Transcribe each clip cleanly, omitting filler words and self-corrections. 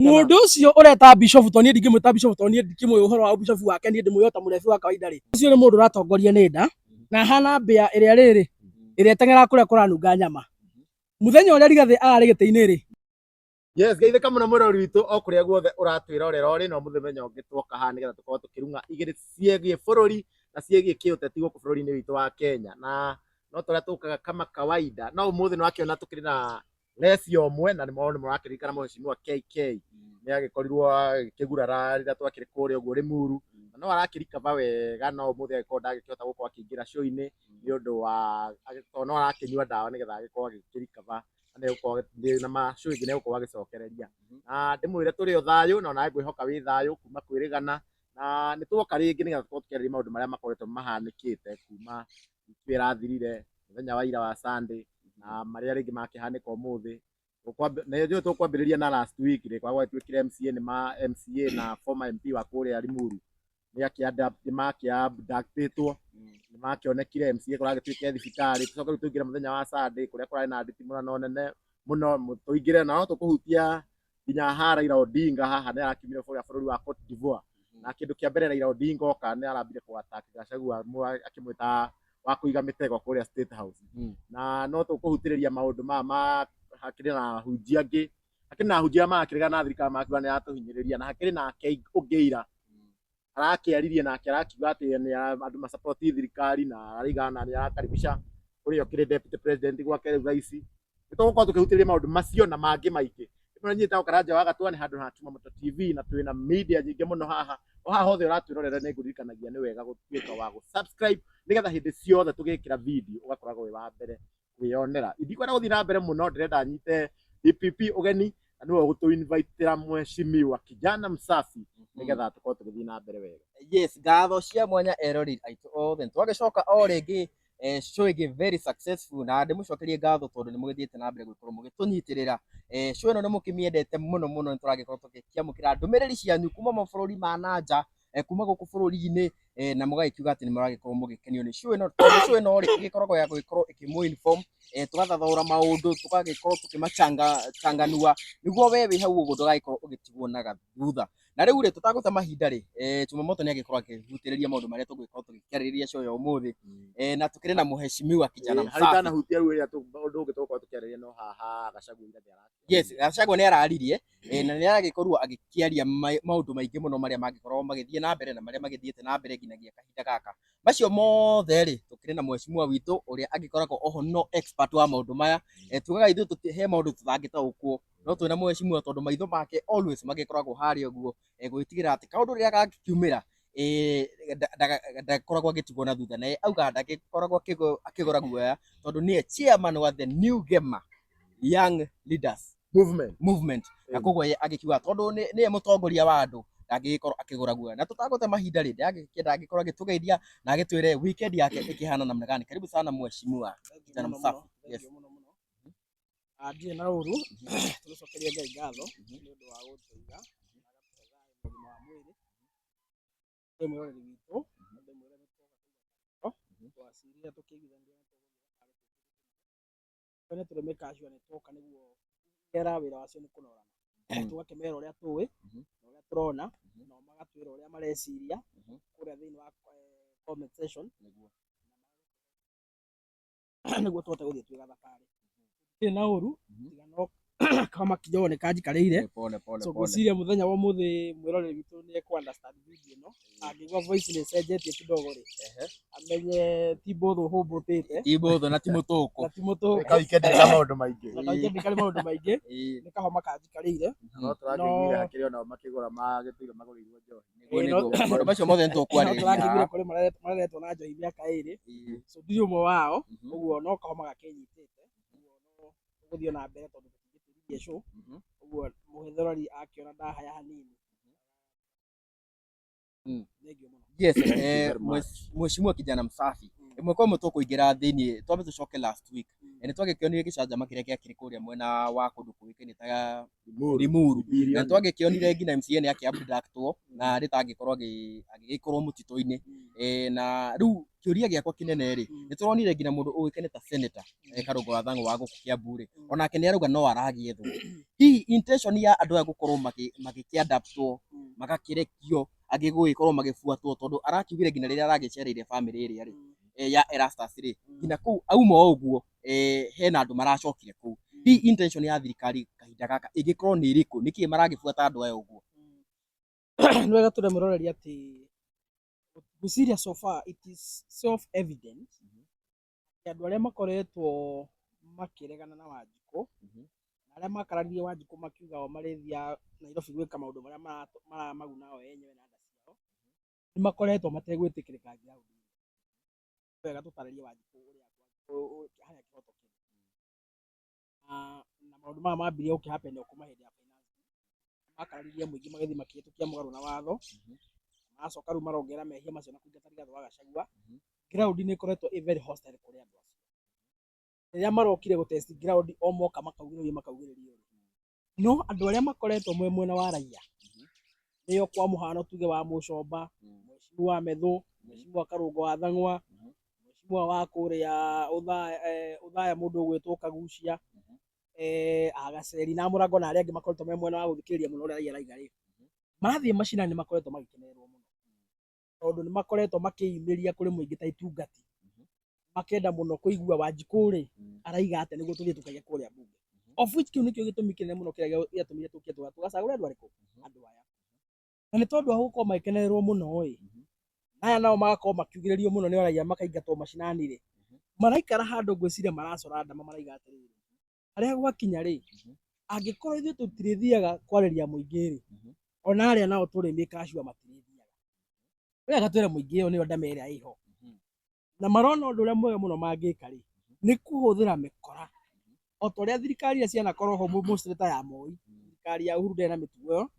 Mundu ucio ureta Bishop Tony ndingimwita Bishop Tony ndingimwe uhoro wa Bishop wake ni ndimwiyota murebi wa kawaida ri ucio ni mundu uratongoria ni nda na hana mbia iria riri iria tengera kuria kuranunga nyama muthenya uria Rigathi arari giti-ini ri. Yes, geithika muno murori witu o kuria guothe uratwirorera ri no muthenya ungi twoka ha nigetha tukorwo tukirunga igiri ciegie bururi na ciegie kiuteti guku bururi-ini witu wa Kenya na no turia tukaga kama kawaida no umuthi no akiona tukiri na lesio omwe na ni maundu murakiririkana mheshimiwa KK ni agikorirwo kigurara rira twakiri kuria uguo Limuru no arakirikava wega no umuthi agikoo ndagikihota gukorwo akingira show-ini ni undu wa agikoo no arakinyua dawa nigetha agikoo agikirikava na mashow ingĩ nĩgũkorwo agĩcokereria na ndĩmwĩre tũrĩ o thayũ na nawe ngwĩhoka wĩ thayũ kuma kwĩrĩgana na nĩtwoka rĩngĩ nĩgetha tũkorwo tũkĩarĩrĩria maũndũ marĩa makoretwo mahanĩkĩte kuma wiki ĩrathirire mũthenya wa ira wa Sunday na marĩa rĩngĩ makĩhanĩka ũmũthĩ na ithuĩ tũkwambĩrĩria na last week rĩkoragwo gwatuĩkire MCA na former MP wa kũrĩa Limuru nĩmakĩabductĩtwo nĩmakĩonekire MCA kũragĩtuĩke thibitarĩ tũcoke rĩu tũingĩre mũthenya wa Sunday kũrĩa kũrarĩ na nditimũrano nene mũno tũingĩre na no tũkũhutia nginya ha Raila Odinga haha nĩ arakiumire bũrũri wa Cote d'Ivoire na kĩndũ kĩa mbere Raila Odinga oka nĩ arambire kũ-attack Gachagua akĩmwĩta wa kũiga mĩtego kũrĩa State House na no tũkũhutĩrĩria maũndũ maya hakĩrĩ na hunjia angĩ hakĩrĩ na hunjia makĩregana na thirikari makiuga nĩ aratũhinyĩrĩria na hakĩrĩ nake ũngĩira arakĩaririe nake arakiuga atĩ nĩ andũ macapoti thirikari na araigana nĩ arakaribisha ũrĩa ũkĩrĩ deputy president gwake rĩu rais nĩtũgũkorwo tũkĩhutĩrĩria maũndũ macio na mangĩ maingĩ nĩtũranyita Karanja wa Gatũa nĩ handũ ha Chumamoto TV na twĩna media nyingĩ mũno haha o haha hothe ũratwĩrorera nĩ ngũririkanagia nĩ wega gũtuĩka wa gũ-subscribe nĩgetha hĩndĩ ciothe tũgĩkĩra video ũgakoragwo wĩ wa mbere kwĩyonera indikwenda gũthiĩ na mbere mũno ndĩrenda nyite DPP ũgeni na nĩwe ũgũtũ-invite-ĩra mheshimiwa kijana msafi nĩgetha tũkorwo tũgĩthiĩ na mbere wega. Yes, ngatho cia mwanya eroreri aitũ othe twagĩcoka o rĩngĩ show ĩngĩ very successful na ndĩmũcokerie ngatho tondũ nĩmũgĩthiĩte na mbere gũkorwo mũgĩtũnyitĩrĩra show ĩno nĩmũkĩmĩendete mũno mũno nĩtũragĩkorwo tũgĩkĩamũkĩra ndũmĩrĩri cianyu kuma mabũrũri ma nanja kuma gũkũ bũrũri-inĩ na mũgagĩkiuga atĩ nĩmũragĩkorwo mũgĩkenio nĩ show ĩno tondũ show ĩno rĩ ĩgĩkoragwo ya gũgĩkorwo ĩkĩmũ-inform tũgathathaũra maũndũ tũgagĩkorwo tũkĩmachanganua nĩguo we wĩ hau ũguo ndũgagĩkorwo ũgĩtigwo na gathutha na rĩu rĩ tũtagũte mahinda rĩ Chumamoto nĩ agĩkorwo akĩhutĩrĩria maũndũ marĩa tũgũgĩkorwo tũgĩkĩarĩrĩria show ya ũmũthĩ na tũkĩrĩ na mheshimiwa kijana msafi harĩ ndanahutia rĩu rĩrĩa ũndũ ũngĩ tũgũkorwo tũkĩarĩrĩria no haha Gachagua irathi arakia yes Gachagua nĩ araririe na nĩ aragĩkorwo agĩkĩaria maũndũ maingĩ mũno marĩa mangĩkorwo magĩthiĩ na mbere na marĩa magĩthiĩte na mbere nginyagia kahinda gaka macio mothe rĩ tũkĩrĩ na mheshimiwa witũ ũrĩa agĩkoragwo oho no expert wa maũndũ maya tugaga ithuĩ he maũndũ tũtangĩtaũkwo no twĩna mheshimiwa tondũ maitho make always magĩkoragwo harĩa ũguo gwĩtigĩra atĩ kaũndũ rĩrĩa gagĩkiumĩra ndakoragwo agĩtigwo na thutha na auga ndagĩkoragwo akĩgora guoya tondũ nĩye chairman wa the New Gema Young Leaders Movement na koguo agĩkiuga tondũ nĩye mũtongoria wa andũ ndangĩkorwo akĩgora guoya na tũtagũte mahinda rĩ ndagĩkĩenda agĩkorwo agĩtũgeithia na agĩtwĩre weekend yake ĩkĩhana namna gani. Karibu sana mheshimiwa kijana msafi. Yes. Ndirĩ na ũru tũcokerie Ngai ngatho nĩ ũndũ wa gũtũiga ũgima wa mwĩrĩ mwĩroreri witũ ndĩmwĩre twacirire tũkĩiguithania nĩ tũrĩmĩka cio nĩ twoka nĩguo gera wĩra wacio nĩ kũnorana tũgakĩmera ũrĩa tũĩ na ũrĩa tũrona na magatwĩra ũrĩa mareciria kũrĩa thĩinĩ wa comment section nĩguo tũhote gũthiĩ twĩ gathabarĩ ndirĩ na ũru tiga no kama kijogo nĩ kanjikarĩire so gwĩciria mũthenya wa ũmũthĩ mwĩroreri witũ nĩ ekũ-understand video ĩno angĩigua voice nĩ ĩcenjetie kidogo rĩ amenye ti mbũthũ hũmbũtĩte ti mbũthũ na ti mũtũkũ weekend ĩna maũndũ maingĩ nĩ kahoma kanjikarĩire no tũrakĩiguire hakĩrĩ onao makĩgũra magĩtuire magũrĩirwo njohi maũndũ macio mothe nĩtũkwarĩrĩria tũrakĩiguire kũrĩ maretwo na njohi mĩaka ĩrĩ so ndirĩ ũmwe wao ũguo no kahoma gakĩnyitĩte ũguo no gũthiĩ na mbere tondũ tũtigĩtĩririe show ũguo mũhethorari akĩona ndahaya hanini. Yes, mheshimiwa kijana msafi ĩmwe kwa ĩmwe tũkũingĩra thĩinĩ twambe tũcoke last week nĩ twagĩkĩonire gĩcanjama kĩrĩa gĩakĩrĩ kũrĩa mwena wa kũndũ kũĩkaine ta Limuru na twagĩkĩonire nginya MCA nĩ akĩabductwo na rĩtangĩkorwo agĩgĩkorwo mũtitũ-inĩ na riu kiuria giakwa kinene ri nituronire nginya mundu uikene ta senator Karungo wa Thang'wa wa guku Kiambu ri onake ni arauga no aragie thu hihi intention ya andu aya gukorwo magikiadaptwo magakirekio agiguikorwo magibuatwo tondu arakiugire nginya riria aragicereire family iria ri ya Erastus ri nginya kuu auma o uguo hena andu maracokire kuu hihi intention ya thirikari kahinda gaka ingikorwo ni iriku niki maragibuata andu aya uguo ni wega turemuroreria ati gwiciria so far it is self evident andu aria makoretwo makiregana na Wanjiku na aria makaranirie Wanjiku makiuga o marithia Nairobi gwika maundu maria maramaguna o enyewe na nda ciao ni makoretwo mategwitikirika ground wega tutaririe Wanjiku uria haria kihoto kiri na maundu maya mambirie ukihappen o kuma hindi ya finance makaranirie muingi magithi makihitukia mugaru na watho acoka riu marongera mehia macio na kuingata Rigathi wa Gachagua ground ni ikoretwo very hostile kuri andu acio riria marokire gutest ground o moka makaugiririo no andu aria makoretwo mwena wa raia niyo kwa muhano tuge wa Mucomba Mheshimiwa wa Methu Mheshimiwa Karungo wa Thang'wa Mheshimiwa wa kuria uthaya mundu gwitwo Kagucia Agaceri na Murango na aria angi makoretwo mwena wa guthikiriria muno uria raia raiga ri mathie macina ni makoretwo magikenerwo muno tondu ni makoretwo makiyumiria kuri muingi ta itungati makenda muno kuigua Wanjiku ri araiga ate niguo tuthie tukaige kuria bunge of which kiu nikio gitumi kinene muno kiria giatumire tukie tugacagura andu ariku andu aya na ni tondu agukorwo magikenerwo muno aya nao magakorwo makiugiririo muno ni raia makaingatwo macinani ri maraikara handu ngwiciria maracora ndama maraiga atiriri aria gwakinya ri angikorwo ithuĩ tutirithiaga kwariria muingi ri ona aria nao turi mikashua matirithiaga wega twire muingi iyo niyo ndama iria iho na marona undu uria mwega muno mangika ri ni kuhuthira mikora o toria thirikari iria cianakorwo ho mostly ta ya Moi thirikari ya Uhuru ndena na mitugo iyo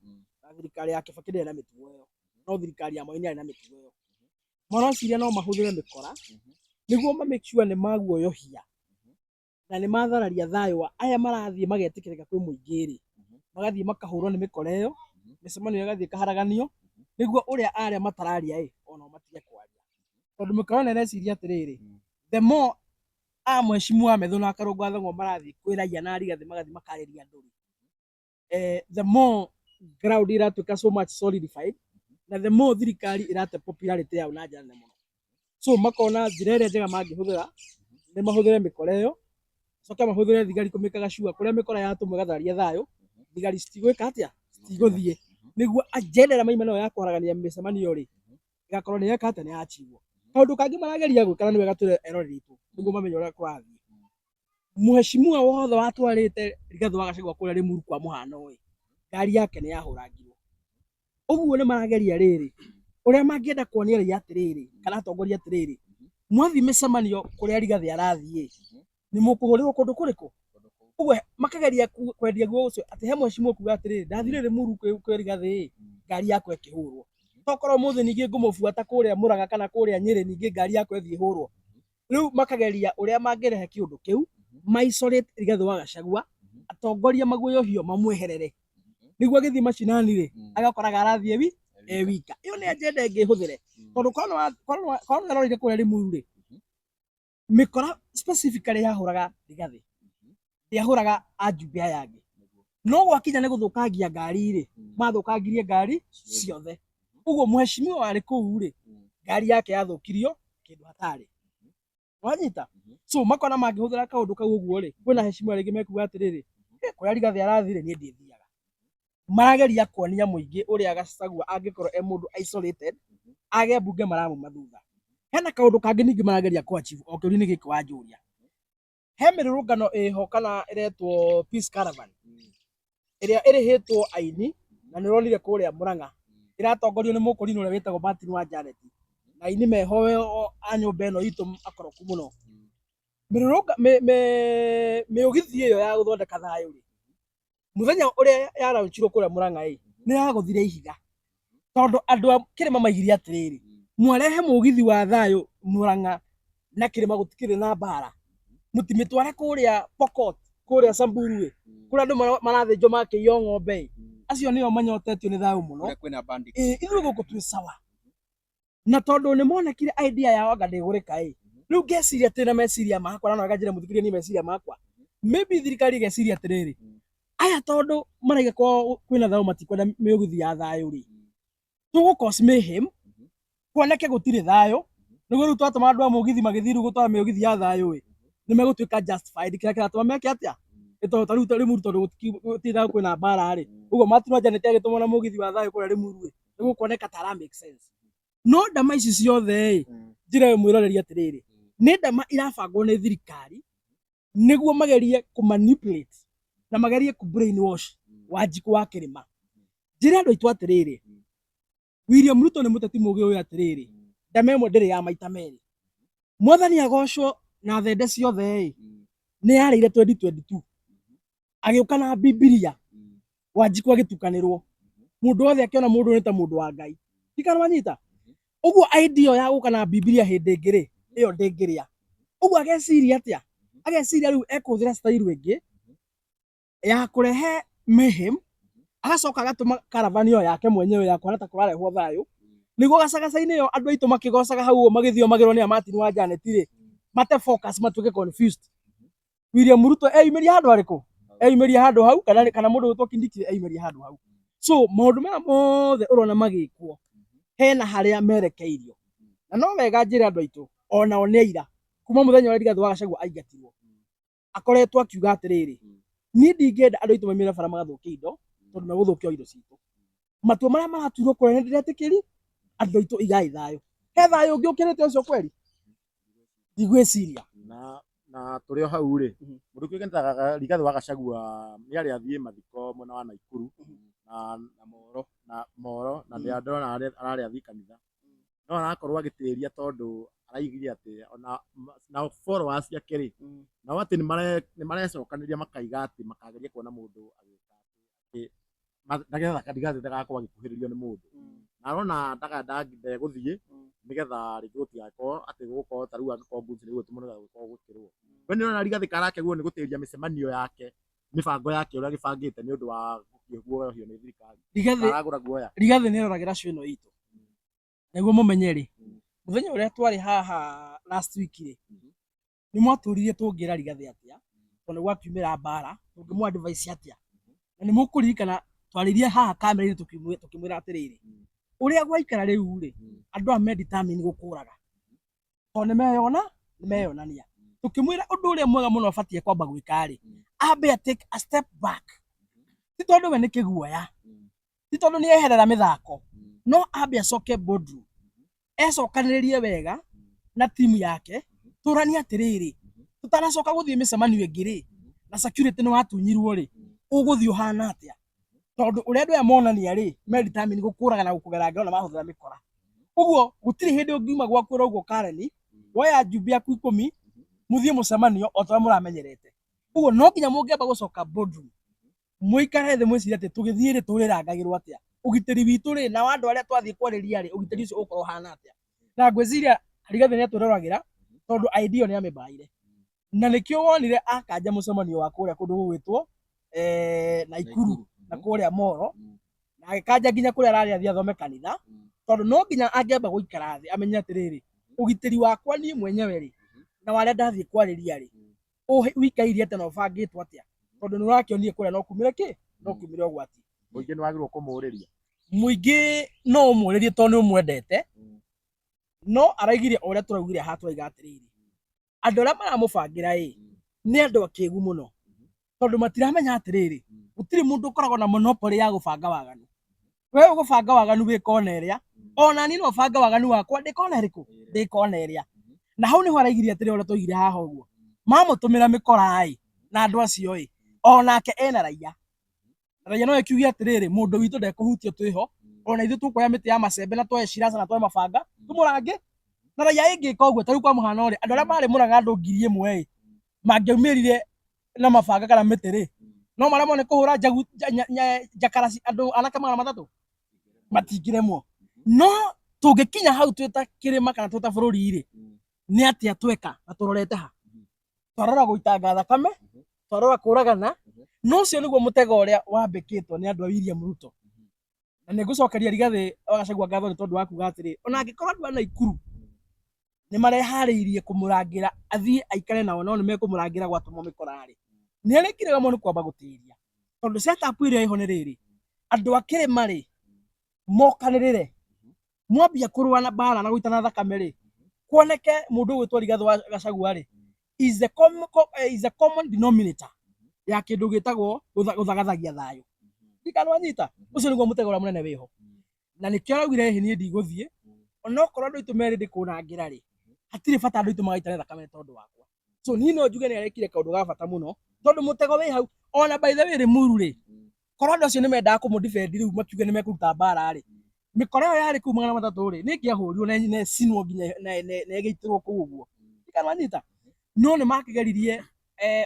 na thirikari ya Kibaki ndena na mitugo iyo no thirikari ya Moi ni na mitugo iyo marociria no mahuthire mikora niguo ma make sure ni maguoyohia na ni mathararia thayo wa aya marathie magetikirika kwi muingi ri magathie makahurwo ni mikora iyo micemanio igathie kaharaganio niguo uria aria matararia ona matige kwaria tondu mikora na reciria atiriri the more Mheshimiwa Methu na Karungo wa Thang'wa marathie kwiragia na Rigathi magathie makariria andu the more ground iratuika so much solidified na the more thirikari irate popularity yao na njara muno so makona njira iria njega mangihuthira ni mahuthire mikora iyo coka mahuthire thigari kumikaga shua kuria mikora yatumwe gathararia thayo thigari citigwika atia citiguthie niguo agenda maima no ya kwaragania micemanio ri igakorwo ni yeka ate ni achigwo kaundu kangi marageria gwikana ni wega twire erori itu niguo mamenye uria kurathie Mheshimiwa wothe watwarite Rigathi wa Gachagua kuria Limuru kwa muhano ngari yake ni yahurangirwo uguo ni marageria riri uria mangienda kuonia raia atiriri kana atongoria atiriri mwathi micemanio kuria Rigathi arathie ni mukuhurirwo kundu kuriku uguo makageria kwendia guo ucio ati he Mheshimiwa kuga atiriri ndathire Limuru kwi Rigathi ngari yako ikihurwo tokorwo muthi ningi ngumubuata kuria Murang'a kana kuria Nyeri ningi ngari yako ithie hurwo riu makageria uria mangirehe kiundu kiu maisolate Rigathi wa Gachagua atongoria maguoyohio mamweherere niguo agithie macinani ri agakoraga arathie wika iyo ni agenda ingihuthire tondu kono rorire kuria Limuru ri mikora specifically yahuraga Rigathi yahuraga ajumbe aya angi no gwakinya ni guthukangia ngari ri mathukangirie ngari ciothe uguo Mheshimiwa wari kuu ri ngari yake yathukirio kindu hatari wanyita so makona mangihuthira kaundu kau uguo ri kwina Mheshimiwa ringi mekuga atiriri kuria Rigathi arathire ni ndithiaga marageria kuonia muingi uria Gachagua angikorwo mundu isolated age bunge maramumathutha hena kaundu kangi ningi marageria ku achieve o kiuri ni giki wanjuria he mirurungano iho kana iretwo Peace Caravan iria irihitwo aini na nironire kuria Murang'a iratongorio ni mukurino uria witagwo Martin wa Janet na aini meho a nyumba ino itu akoroku muno mirurunga miugithi iyo ya guthondeka thayo ri muthenya uria yaraunchirwo kuria Murang'a ni yaguthire ihiga tondu andu kirima maigiria atiriri mwarehe mugithi wa thayo Murang'a na kirima gutikire na mbara mutimitware kuria Pokot kuria Samburu kuria andu marathinjo makiyo ng'ombe acio nio manyotetio ni thayo muno kwina bandit ithuĩ guku twi sawa na tondu ni monekire idea yao anga ndigurika riu ngeciria tina meciria makwa na ngajira muthikirie ni meciria makwa maybe thirikari geciria atiriri aya tondu maraiga kwina thayo matikwenda mĩũgithi ya thayo ri tugu cause mayhem kuoneke gutire thayo niguo riu twatuma andu a mũgithi magithii riu gutwara mĩũgithi ya thayo ni megũtuĩka justified kira kiratuma meke atia ito riu Limuru tondu gutire thayo kwina mbara ri uguo Martin Wanjaneti agitumwo na mũgithi wa thayo kuria Limuru niguo kuoneka tara make sense no ndama ici ciothe njira mwiroreri atiriri ni ndama irabangwo ni thirikari niguo magerie ku manipulate na magerie ku brainwash Wanjiku wa Kirima njira andu aitu atiriri William Ruto ni muteti mugi uyu atiriri ndama imwe ndiri ya maita meri mwathani agocwo na thende ciothe ni yarire 2022 agiuka na Bibilia Wanjiku agitukanirwo mundu wothe akiona mundu ni ta mundu wa Ngai tikana wanyita uguo idea ya guka na Bibilia hindi ngiri iyo ndingiria uguo ageciria atia ageciria riu ekuthira style ingi ya kurehe mayhem agacoka agatuma caravan iyo yake mwenyewe ya kuona ta kurarehwo thayo niguo gacagaca-ini iyo andu aitu makigocaga hau magithio magirwo ni Martin Wanjaneti ri mate focus matuke confused William Ruto eyumiria handu hariku eyumiria handu hau kana mundu witwo Kindiki eyumiria handu hau so maundu maya mothe urona magikwo hena haria merekeirio na no wega njire andu aitu onao ni aira kuma muthenya wa Rigathi wa Gachagua aingatirwo akoretwo akiuga atiriri ni ndingenda andu aitu mamire bara magathukia indo tondu meguthukia indo citu matua maria maraturwo kure ni ndiretikiri andu aitu igai thayo he thayo ngiukirite ucio kweli ndigwiciria na turi o hau ri mundu kwigentaga Rigathi wa Gachagua ni ari athie mathiko mwena wa Naikuru na Moro na ndia ndona arari athie kanitha no arakorwo agitiria tondu araigire ati ona na followers yake ri na wati ni marecokaniria makaiga ati makageria kuona mundu agika ati ndagetha Rigathi ndagakorwo agikuhiririo ni mundu na arona ndagenda guthie nigetha ringi gutigakorwo ati gukorwo taru angikorwo mbuzi ni gutumwo gukorwo gukirwo we ni ona Rigathi karake guo ni gutiria micemanio yake mibango yake uria gibangite ni undu wa gukiguo hiyo ni thirikari aragura guoya Rigathi ni roragira cio ino itu niguo mumenyeri muthenya uria twari haha last week ri ni mwaturirie tungira Rigathi atia tondu gwakiumira mbara tungimu advice atia na ni mukuririkana twaririe haha kamera-ini tukimwira atiriri uria gwaikara riu ri andu ame determine gukuraga to ni meyonania tukimwira undu uria mwega muno abatie kwamba gwika ri ambe take a step back ti tondu we ni kiguoya ti tondu ni eherera mithako no ambe acoke boardroom ecokanirie wega na timu yake turania atiriri tutanacoka guthie micemanio ingi ri na security ni watunyirwo ri uguthie uhana atia tondu uria andu aya monania ri me determine gukuraga na gukugera ngero na mahuthira mikora uguo gutiri hindi ungiuma gwakwira uguo Kareni woya njumbi yaku 10 muthie mucemanio o ta muramenyerete uguo no nginya mungiamba gucoka boardroom muikare thi mwiciria ati tugithie ri turirangagirwo atia ugitiri witu ri na andu aria twathie kwariria ri ugitiri ucio ukorwo hana atia na ngwiciria Rigathi ni atwiroragira tondu idea ni amibaire na nikio wonire akanja mucemanio wa kuria kundu gugwitwo Naikuru na kuria Moro na agikanja nginya kuria arari athie athome kanitha tondu no nginya angiamba guikara thi amenye atiriri ugitiri wakwa ni mwenyewe ri na waria ndathie kwariria ri wikairie ati no bangitwo atia tondu ni urakionire kuria no kumire ki no kumire ugwati muingi ni wagirwo kumuriria muingi no umuririe tondu ni umwendete no araigirie uria turaugire ha twaiga atiriri andu aria maramubangira ni andu akigu muno tondu matiramenya atiriri gutiri mundu ukoragwo na monopoly ya gubanga waganu we ugubanga waganu wikona iria ona ni no banga waganu wakwa ndikona iriku ndikona iria na hau niho araigirie atiriri uria twaigire haha uguo mamutumira mikora na andu acio onake ena raia no ekiugia atiriri mundu witu ndekuhutio twiho ona ithu tukoya miti ya macembe na twoe shiraca na twoe mabanga tumurange na raia ingika uguo tariu kwa muhano ri andu aria mari muraga andu 1000 mangiumirire na mabanga kana miti ri no maremone kuhura njakarasi andu anake 300 matingiremwo no tungikinya hau twita kirima kana twita bururi ri ni atia tweka na turorete ha twarora guitanga thakame twarora kuragana no cio niguo mutego uria wambikitwo ni andu a William Ruto na nĩngũcokeria Rigathĩ Gachagua ngatho nĩ tondũ wa kuga atĩrĩ ona angĩkorwo andũ a Naikuru nĩ mareharĩirie kũmũrangĩra athiĩ aikare nao no nĩ mekũmũrangĩra gwatũmwo mĩkora-rĩ, nĩ arĩkire mũno kwamba gũtĩria tondũ setup ĩrĩa ĩho nĩ rĩrĩ, andũ a Kĩrĩma-rĩ mokanĩrĩre mwambia kũrũa na mbara na gũitana thakame-rĩ, kuoneke mũndũ ũgwĩtwo Rigathĩ Gachagua-rĩ is the common denominator ya kĩndũ gĩtagwo gũthagathagia thayũ. Ndikananyita ũcio nĩguo mũtego ũrĩa mũnene wĩho, na nĩkĩo araugire niĩ ndigũthiĩ onokorwo andũ aitũ merĩ ndĩkũnangĩra-rĩ, hatirĩ bata andũ aitũ magaitane thakame tondũ wakwa. So niĩ no njuge nĩ arekire kaũndũ ga bata mũno tondũ mũtego wĩ hau. Ona by the way Limuru-rĩ, korwo andũ acio nĩ mendaga kũmũ-defend rĩu makiuge nĩ mekũruta mbara-rĩ, mĩkora ĩyo yarĩ kũu 300-rĩ nĩ ĩngĩahũrirwo na ĩcinwo nginya na ĩgĩitĩrwo kũu ũguo. Ndikananyita no nĩ makĩgeririe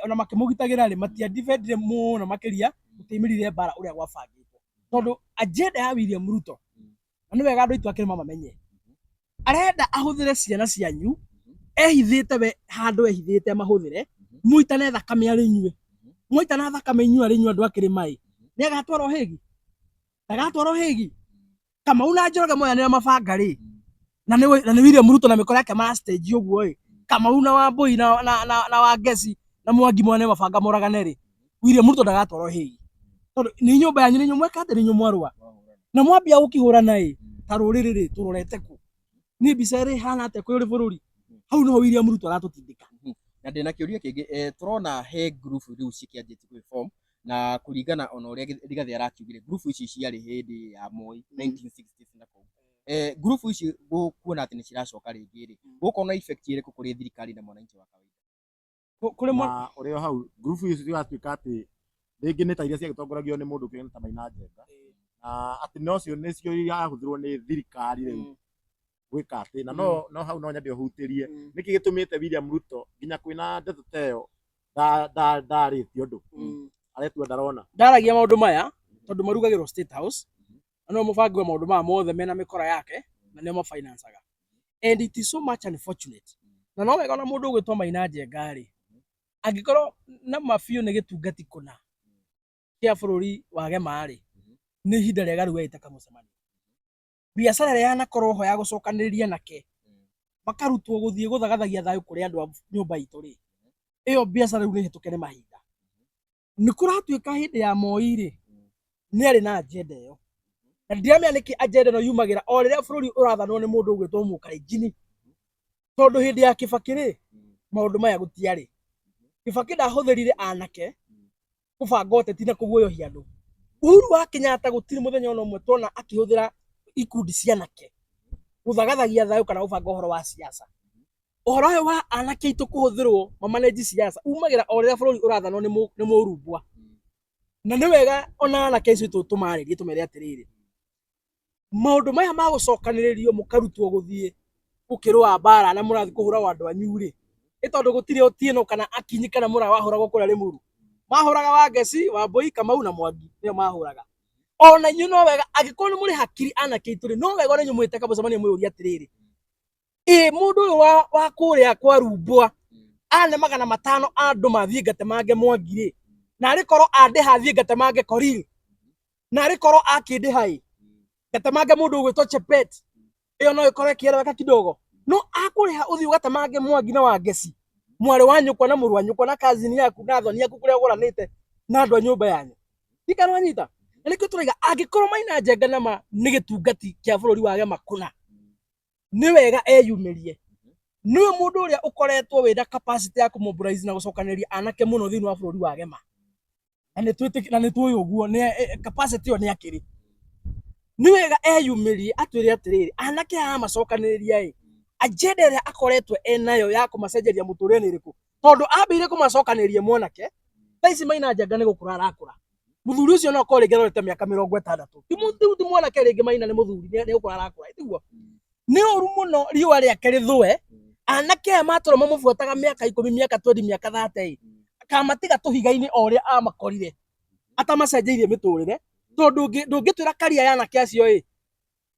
ona makĩmũgitagĩra-rĩ matia-defendire mũno makĩria gũtiaumĩrire mbara ũrĩa gwabangĩtwo tondũ agenda ya William Ruto, na nĩ wega andũ aitũ a Kĩrĩma mamenye, arenda ahũthĩre ciana cianyu ehithĩte we handũ ehithĩte mahũthĩre mũitane thakame arĩ inyuĩ. Mwaitana thakame inyuĩ arĩ inyuĩ andũ a Kĩrĩma-ĩ nĩ agatwarwo Hĩgi, ndagatwarwo Hĩgi. Kamau na Njoroge moyanĩra mabanga-rĩ na nĩ William Ruto na mĩkora yake mara stage ũguo-ĩ, Kamau na Wambui na Wangeci na Mwangi moyanĩra mabanga moragane-rĩ, William Ruto ndagatwarwo Hĩgi tondũ nĩ nyũmba yanyu, nĩ inyuĩ mweka atĩ, nĩ inyuĩ mwarũa na mwambia gũkĩhũrana-ĩ ta rũrĩrĩ-rĩ tũrorete kũ? Nĩ mbica ĩrĩ hana atĩa kwĩ bũrũri? Hau niho William Ruto aratũtindĩka. Na ndĩna kĩũria kĩngĩ, tũrona he group rĩu cikĩanjĩtie gwĩ-form na kũringana ona ũrĩa Rigathĩ arakiugire group ici ciarĩ hĩndĩ ya Moi 1960s na kũu. Group ici kuona atĩ nĩ ciracoka rĩngĩ-rĩ, gũkorwo na effect ĩrĩkũ kũrĩ thirikari na mwananchi wa kawaida? Na ũrĩ o hau group ici cigatuĩka atĩ rĩngĩ nĩ ta iria ciagĩtongoragio nĩ mũndũ kĩrĩa ta Maina Njenga, na atĩ nocio nĩcio irahũthĩrwo nĩ thirikari rĩu gwĩka atĩ, na no hau no nyambe ũhutĩrie nĩkĩ gĩtũmĩte William Ruto nginya kwĩna ndeto ta ĩyo ndarĩtie ũndũ aretua ndarona. Ndaragia maũndũ maya tondũ marugagĩrwo State House na no mũbango wa maũndũ maya mothe mena mĩkora yake na nĩo mafinancaga, and it is so much unfortunate. Na no wega ona mũndũ ũgwĩtwo Maina Njenga-rĩ angĩkorwo na mabiũ nĩ gĩtungati kũna kĩa bũrũri wa Gema-rĩ, nĩ ihinda rĩega rĩu etĩka mũcemanio. Biacara ĩrĩa yanakorwo ho ya gũcokanĩrĩria nake makarutwo gũthiĩ gũthagathagia thayũ kũrĩ andũ a nyũmba itũ-rĩ, ĩyo biacara rĩu nĩ hĩtũke nĩ mahinda. Nĩ kũratuĩka hĩndĩ ya Moi-rĩ nĩ arĩ na agenda ĩyo, na ndiramenya nĩkĩ agenda ĩno yumagĩra o rĩrĩa bũrũri ũrathanwo nĩ mũndũ ũgwĩtwo Mũkalenjin, tondũ hĩndĩ ya Kibaki-rĩ maũndũ maya gũtiarĩ. Kibaki ndahũthĩrire anake kũbanga ũteti na kũguoyohia andũ. Uhuru wa Kenyatta gũtirĩ mũthenya ona ũmwe tuona akĩhũthĩra ikundi cia anake gũthagathagia thayũ kana gũbanga ũhoro wa siasa. Ũhoro ũyũ wa anake aitũ kũhũthĩrwo mamanage siasa umagĩra o rĩrĩa bũrũri ũrathanwo nĩ mũrumbwa. Na nĩ wega ona anake acio tũmarĩrie tũmere atĩrĩrĩ, maũndũ maya ma gũcokanĩrĩrio mũkarutwo gũthiĩ gũkĩrũa mbara na mũrathiĩ kũhũra andũ anyu-rĩ, nĩ tondũ gũtirĩ Otieno kana Akinyi kana Mũraa wahũragwo kũrĩa Limuru. Mahũraga Wangeci, Wambui, Kamau na Mwangi nĩo mahũraga. Ona inyuĩ no wega angĩkorwo nĩ mũrĩ hakiri anake aitũ-rĩ, no wega ona inyuĩ mwĩte kamũcemanio mwĩyũrie atĩrĩrĩ, mũndũ ũyũ wa kũrĩa kwa Rumbwa ane 500 andũ mathiĩ ngatemange Mwangi-rĩ, na arĩkorwo andĩha thiĩ ngatemange Korir, na arĩkorwo akĩndĩha-ĩ ngatemange mũndũ ũgwĩtwo Chebet, ĩyo no ĩkorwo ĩkĩereweka kidogo. No akũrĩha ũthiĩ ũgatemange Mwangi na Wangeci, mwarĩ wa nyũkwa na mũrũ wa nyũkwa na cousin yaku na thoni yaku kũrĩa ũgũranĩte na andũ a nyũmba yanyu. Ndikananyita. Na nĩkĩo tũrauga angĩkorwo Maina Njenga nama nĩ gĩtungati kĩa bũrũri wa Gema kũna, nĩ wega eyumĩrie. Nĩwe mũndũ ũrĩa ũkoretwo wĩna capacity ya kũmobilize na gũcokanĩrĩria anake mũno thĩinĩ wa bũrũri wa Gema. Na nĩ tuĩ ũguo capacity ĩyo nĩ akĩrĩ. Nĩ wega eyumĩrie atwĩre atĩrĩrĩ, anake aya macokanĩrĩria-ĩ, agenda ĩrĩa akoretwo enayo ya kũmacenjeria mũtũrĩre nĩ ĩrĩkũ? Tondũ ambĩire kũmacokanĩrĩria mwanake, thaa ici Maina Njenga nĩ gũkũra arakũra. Mũthuri ũcio no akorwo rĩngĩ arorete mĩaka 60. Ti mwanake rĩngĩ Maina nĩ mũthuri nĩ gũkũra arakũra. Tiguo? Nĩ ũru mũno riũa rĩake rĩthũe, anake aya matũra mamũbuataga mĩaka 10, mĩaka 20, mĩaka 30, akamatiga tũhiga-inĩ o ũrĩa amakorire atamacenjeirie mĩtũrĩre. Tondũ ndũngĩtwĩra career ya anake acio-ĩ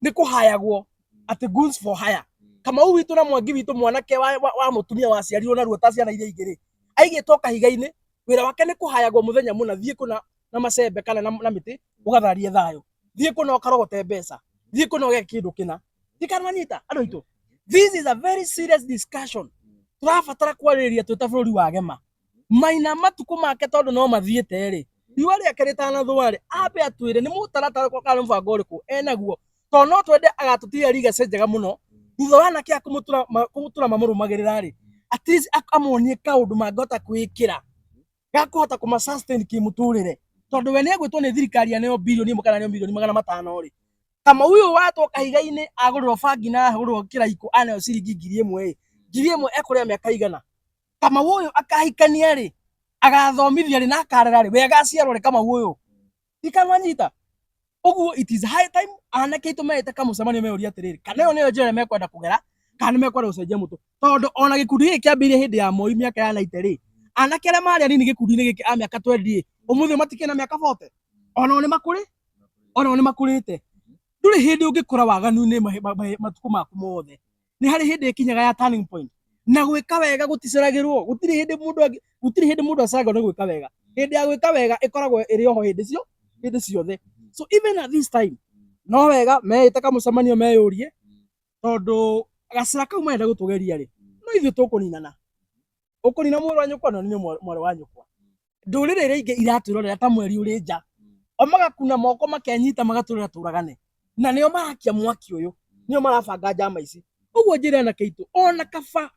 nĩ kũhayagwo atĩ goons for hire. Kamau witũ na Mwangi witũ mwanake wa mũtumia waciarirwo na ruo ta ciana iria ingĩ-rĩ, aigĩtwo kahiga-inĩ, wĩra wake nĩ kũhayagwo mũthenya mũna, thiĩ kũna na macembe kana na mĩtĩ ũgatharie thayũ. thiĩ kũna ũkarogote mbeca, thiĩ kũna ũgeke kĩndũ kĩna. Ndikananyita andũ aitũ. This is a very serious discussion. Tũrabatara kwarĩrĩria twĩ ta bũrũri wa Gema. Maina matukũ make tondũ no mathiĩte rĩ, riũa rĩake rĩtanathũa rĩ, ambe atwĩre nĩ mũtaratara kwa kana mũbango ũrĩkũ enaguo. Tondũ no twende agatũtigia legacy njega mũno, thutha wa anake a kũmũtura mamũrũmagĩrĩra rĩ, at least amonie kaũndũ mangĩhota kwĩkĩra gakũhota kũma-sustain kĩmũtũrĩre. Tondũ we nĩegwĩtwo nĩ thirikari aneo birioni ĩmwe kana aneo mirioni 500 rĩ, kama huyo watwo kahiga-inĩ agũrĩrwo bangi na agũrĩrwo kĩraiko aneo ciringi 1000 ngiri ĩmwe ekũrĩa mĩaka igana. Kama huyo akahikania rĩ, agathomithia rĩ na akarera rĩ, we agaciarwo rĩ kama huyo. Ndikananyita. Ũguo it is high time anake aitũ mehete kamũcemanio meũria atĩrĩrĩ, kana ĩyo nĩyo njĩra mekwenda kũgera kana nĩmekwenda gũcenjia mũtũ. Tondũ ona gĩkundi gĩkĩ kĩambĩrĩirie hĩndĩ ya Moi mĩaka ya 90 rĩ, anake arĩa marĩ anini gĩkundi-inĩ gĩkĩ a mĩaka 20 ũmũthĩ matikĩna mĩaka 40, onao nĩ makũrĩte. Ndũrĩ hĩndĩ ũngĩkora waganu-inĩ matukũ maku mothe. Nĩ harĩ hĩndĩ ĩkinyaga ya turning point, na gwĩka wega gũticeragĩrwo. Gũtirĩ hĩndĩ mũndũ aceragĩrwo nĩ gwĩka wega. Hĩndĩ ya gwĩka wega ĩkoragwo ĩrĩ oho hĩndĩ ciothe. So even at this time no wega mehĩte kamũcemanio meyũrie, tondũ gacĩra kau marenda gũtũgeria rĩ, no ithuĩ tũkũninana. Ũkũnina mũrũ wa nyũkwa no nĩ mwarĩ wa nyũkwa. Ndũrĩrĩ iria ingĩ iratwĩrorera ta mweri ũrĩ nja, o magakuna moko makenyita magatũrĩra tũragane, na nĩo marakia mwaki ũyũ, nĩo marabanga njama ici. Ũguo njĩra na Keitũ ona kaba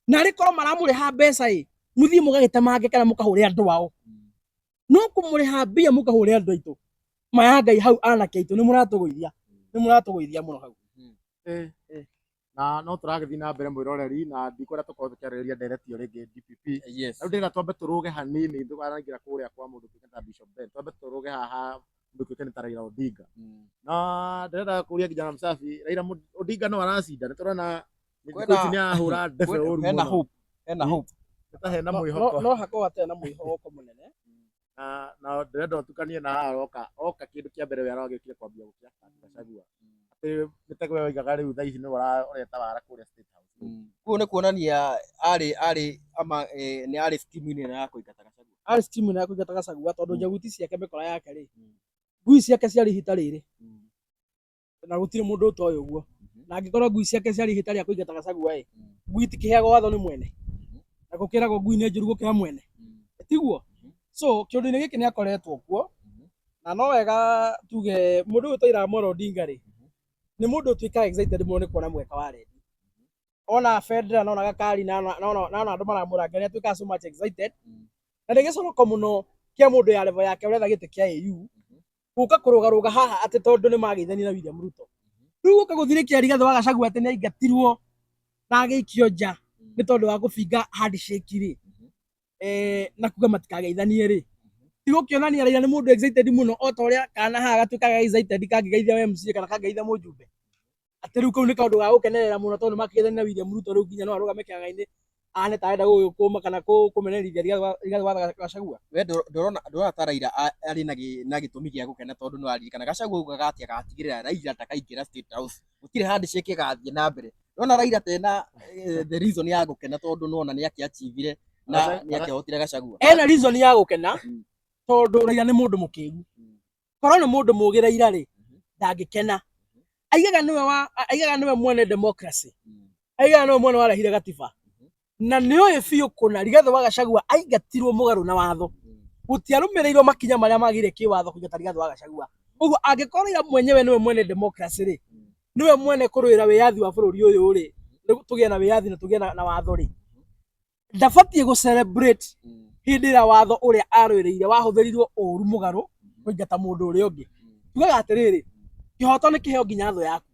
na rĩkorwo maramũrĩha mbeca ĩ, mũthiĩ mũgagĩtemange kana mũkahũre andũ ao. No kũmũrĩha mbia mũkahũre andũ aitũ maya Ngai hau anake aitũ nĩ mũratũgũithia mũno hau. Na no tũragĩthiĩ na mbere mwĩroreri na ndikwenda tũkorwo tũkĩarĩrĩria nderetio rĩngĩ DPP. Rĩu ndĩrenda twambe tũrũge hanini tũkaraingĩra kũrĩa kwa mũndũ twĩkĩta Bishop Ben. Twambe tũrũge haha mũndũ twĩkĩta ta Raila Odinga. Na ndĩrenda kũria kijana msafi, Raila Odinga no aracinda. Nĩ tũrona nĩ ahũra ndebe ũru mũno. Hena hope. Hena mwĩhoko. No hakorwo atĩ na mwĩhoko mũnene. Na ndĩrenda ũtukanie na haha oka kĩndũ kĩa mbere we aragĩkire kwambia gũkia Gachagua. Mĩtego ĩyo oigaga rĩu thaa ici nĩ ũreta wara kũrĩa State House. Kuo nĩ kuonania arĩ scheme-inĩ ya kũingata Gachagua. Arĩ scheme-inĩ ya kũingata Gachagua tondũ njaguti ciake mĩkora yake rĩ, ngui ciake ciarĩ ihita rĩrĩ, na gũtirĩ mũndũ ũtoĩ ũguo. Na angĩkorwo ngui ciake ciarĩ ihita rĩa kũingata Gachagua ĩ, ngui tikĩheagwo watho nĩ mwene, na gũkĩragwo ngui nĩ njũru gũkĩra mwene, tiguo? So kĩũndũ-inĩ gĩkĩ nĩ akoretwo kuo, na no wega tuge mũndũ ũyũ ta Raila Amolo Odinga rĩ, nĩ mũndũ ũtuĩkaga excited mũno nĩ kuona mweka wa Rendi. Ona Fedra na Gakari na andũ maramũranga nĩ atuĩkaga so much excited. Na ndĩgĩconoka mũno kĩa mũndũ ya level yake ũretha gĩtĩ kĩa AU gũka kũrũgarũga haha atĩ tondũ nĩ mageithania na William Ruto. Rĩu gũka gũthirĩkia Rigathĩ wa Gachagua atĩ nĩ aingatirwo na agĩikio nja nĩ tondũ wa gũbinga handshake rĩ, na kuga matikageithanie rĩ, tigũkĩonania Raila nĩ mũndũ excited mũno o ta ũrĩa kana haha gatuĩkaga excited kangĩgeithia MC kana kangĩgeithia mũjumbe. Atĩ rĩu kau nĩ kaũndũ ga gũkenerera mũno tondũ makeithania na William Ruto rĩu nginya no arũgame kĩanga-inĩ ahane ta arenda gũkũma kana kũmenerithia Rigathĩ wa Gachagua. We ndũrona ta Raila arĩ na gĩtũmi gĩa gũkena tondũ nĩ waririkana Gachagua augaga atĩ agatigĩrĩra Raila ndakaingĩra State House, gũtirĩ handshake ĩgathiĩ na mbere. Ndona Raila tena the reason ya gũkena tondũ nona nĩ akĩachievire na nĩ akĩhotire Gachagua. Ena reason ya gũkena tondũ Raila nĩ mũndũ mũkĩgu. Korwo nĩ mũndũ mũgĩ Raila rĩ, ndangĩkena. Aigaga nĩwe mwene democracy. Aigaga nĩwe mwene warehire gatiba. Na nĩoĩ biũ kũna Rigathĩ wa Gachagua aingatirwo mũgarũ na watho. Gũtiarũmĩrĩirwo makinya marĩa magĩrĩire kĩwatho kũingata Rigathĩ wa Gachagua. Ũguo angĩkorwo Raila mwenyewe nĩwe mwene democracy rĩ, nĩwe mwene kũrũĩra wĩyathi wa bũrũri ũyũ rĩ, tũgĩe na wĩyathi na tũgĩe na watho rĩ, ndabatiĩ gũ-celebrate hĩndĩ ĩrĩa watho ũrĩa arũĩrĩire wahũthĩrirwo ũru mũgarũ kũingata mũndũ ũrĩa ũngĩ. Tugaga atĩrĩrĩ, kĩhoto nĩ kĩheo nginya thũ yaku.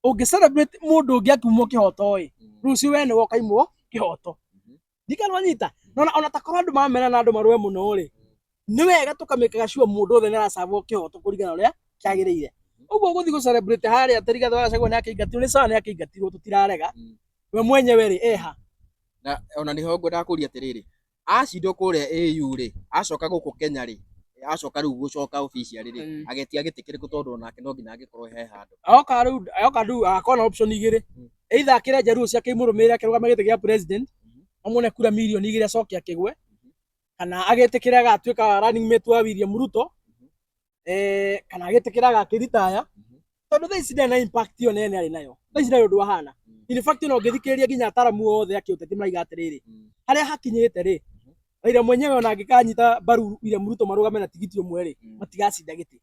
Ũngĩ-celebrate mũndũ ũngĩ akiumwo kĩhoto ĩ, rũciũ we nĩwe ũkaimwo kĩhoto. Ndikananyita. Ona ta korwo andũ mamena na andũ marũe mũno rĩ, nĩ wega tũkamĩkaga sure mũndũ othe nĩ aracabwo kĩhoto kũringana ũrĩa kĩagĩrĩire. Ũguo gũthiĩ gũ-celebrate harĩa atĩ Rigathĩ wa Gachagua nĩ akĩingatirwo, nĩ sawa nĩ akĩingatirwo tũtirarega. We mwenyewe rĩ eha. Na ona nĩho ngwendaga kũria atĩrĩrĩ, acindwo kũrĩa AU rĩ, acoka gũkũ Kenya rĩ, acoka rĩu gũcoka officially rĩ, agetia gĩtĩ kĩrĩkũ tondũ onake no nginya angĩkorwo he handũ. Oka rĩu akorwo na option igĩrĩ. Either akĩre Jaluo ciake imũrũmĩrĩre akĩrũgama gĩtĩ gĩa president, amũne kura mirioni 2 acoke akĩgwe, kana agĩtĩkĩre agatuĩka running mate wa William Ruto, kana agetekeraga akiritaya tondu thaa ici na impact yo nene ari nayo thaa ici nayo ndu ahana in fact no ngithikiriria ginya ataramu othe akiuteti maiga atiriri haria hakinyite ri Raila mwenyewe ona angikanyita baru ile Ruto marugame na tigiti umwe ri matigacinda giti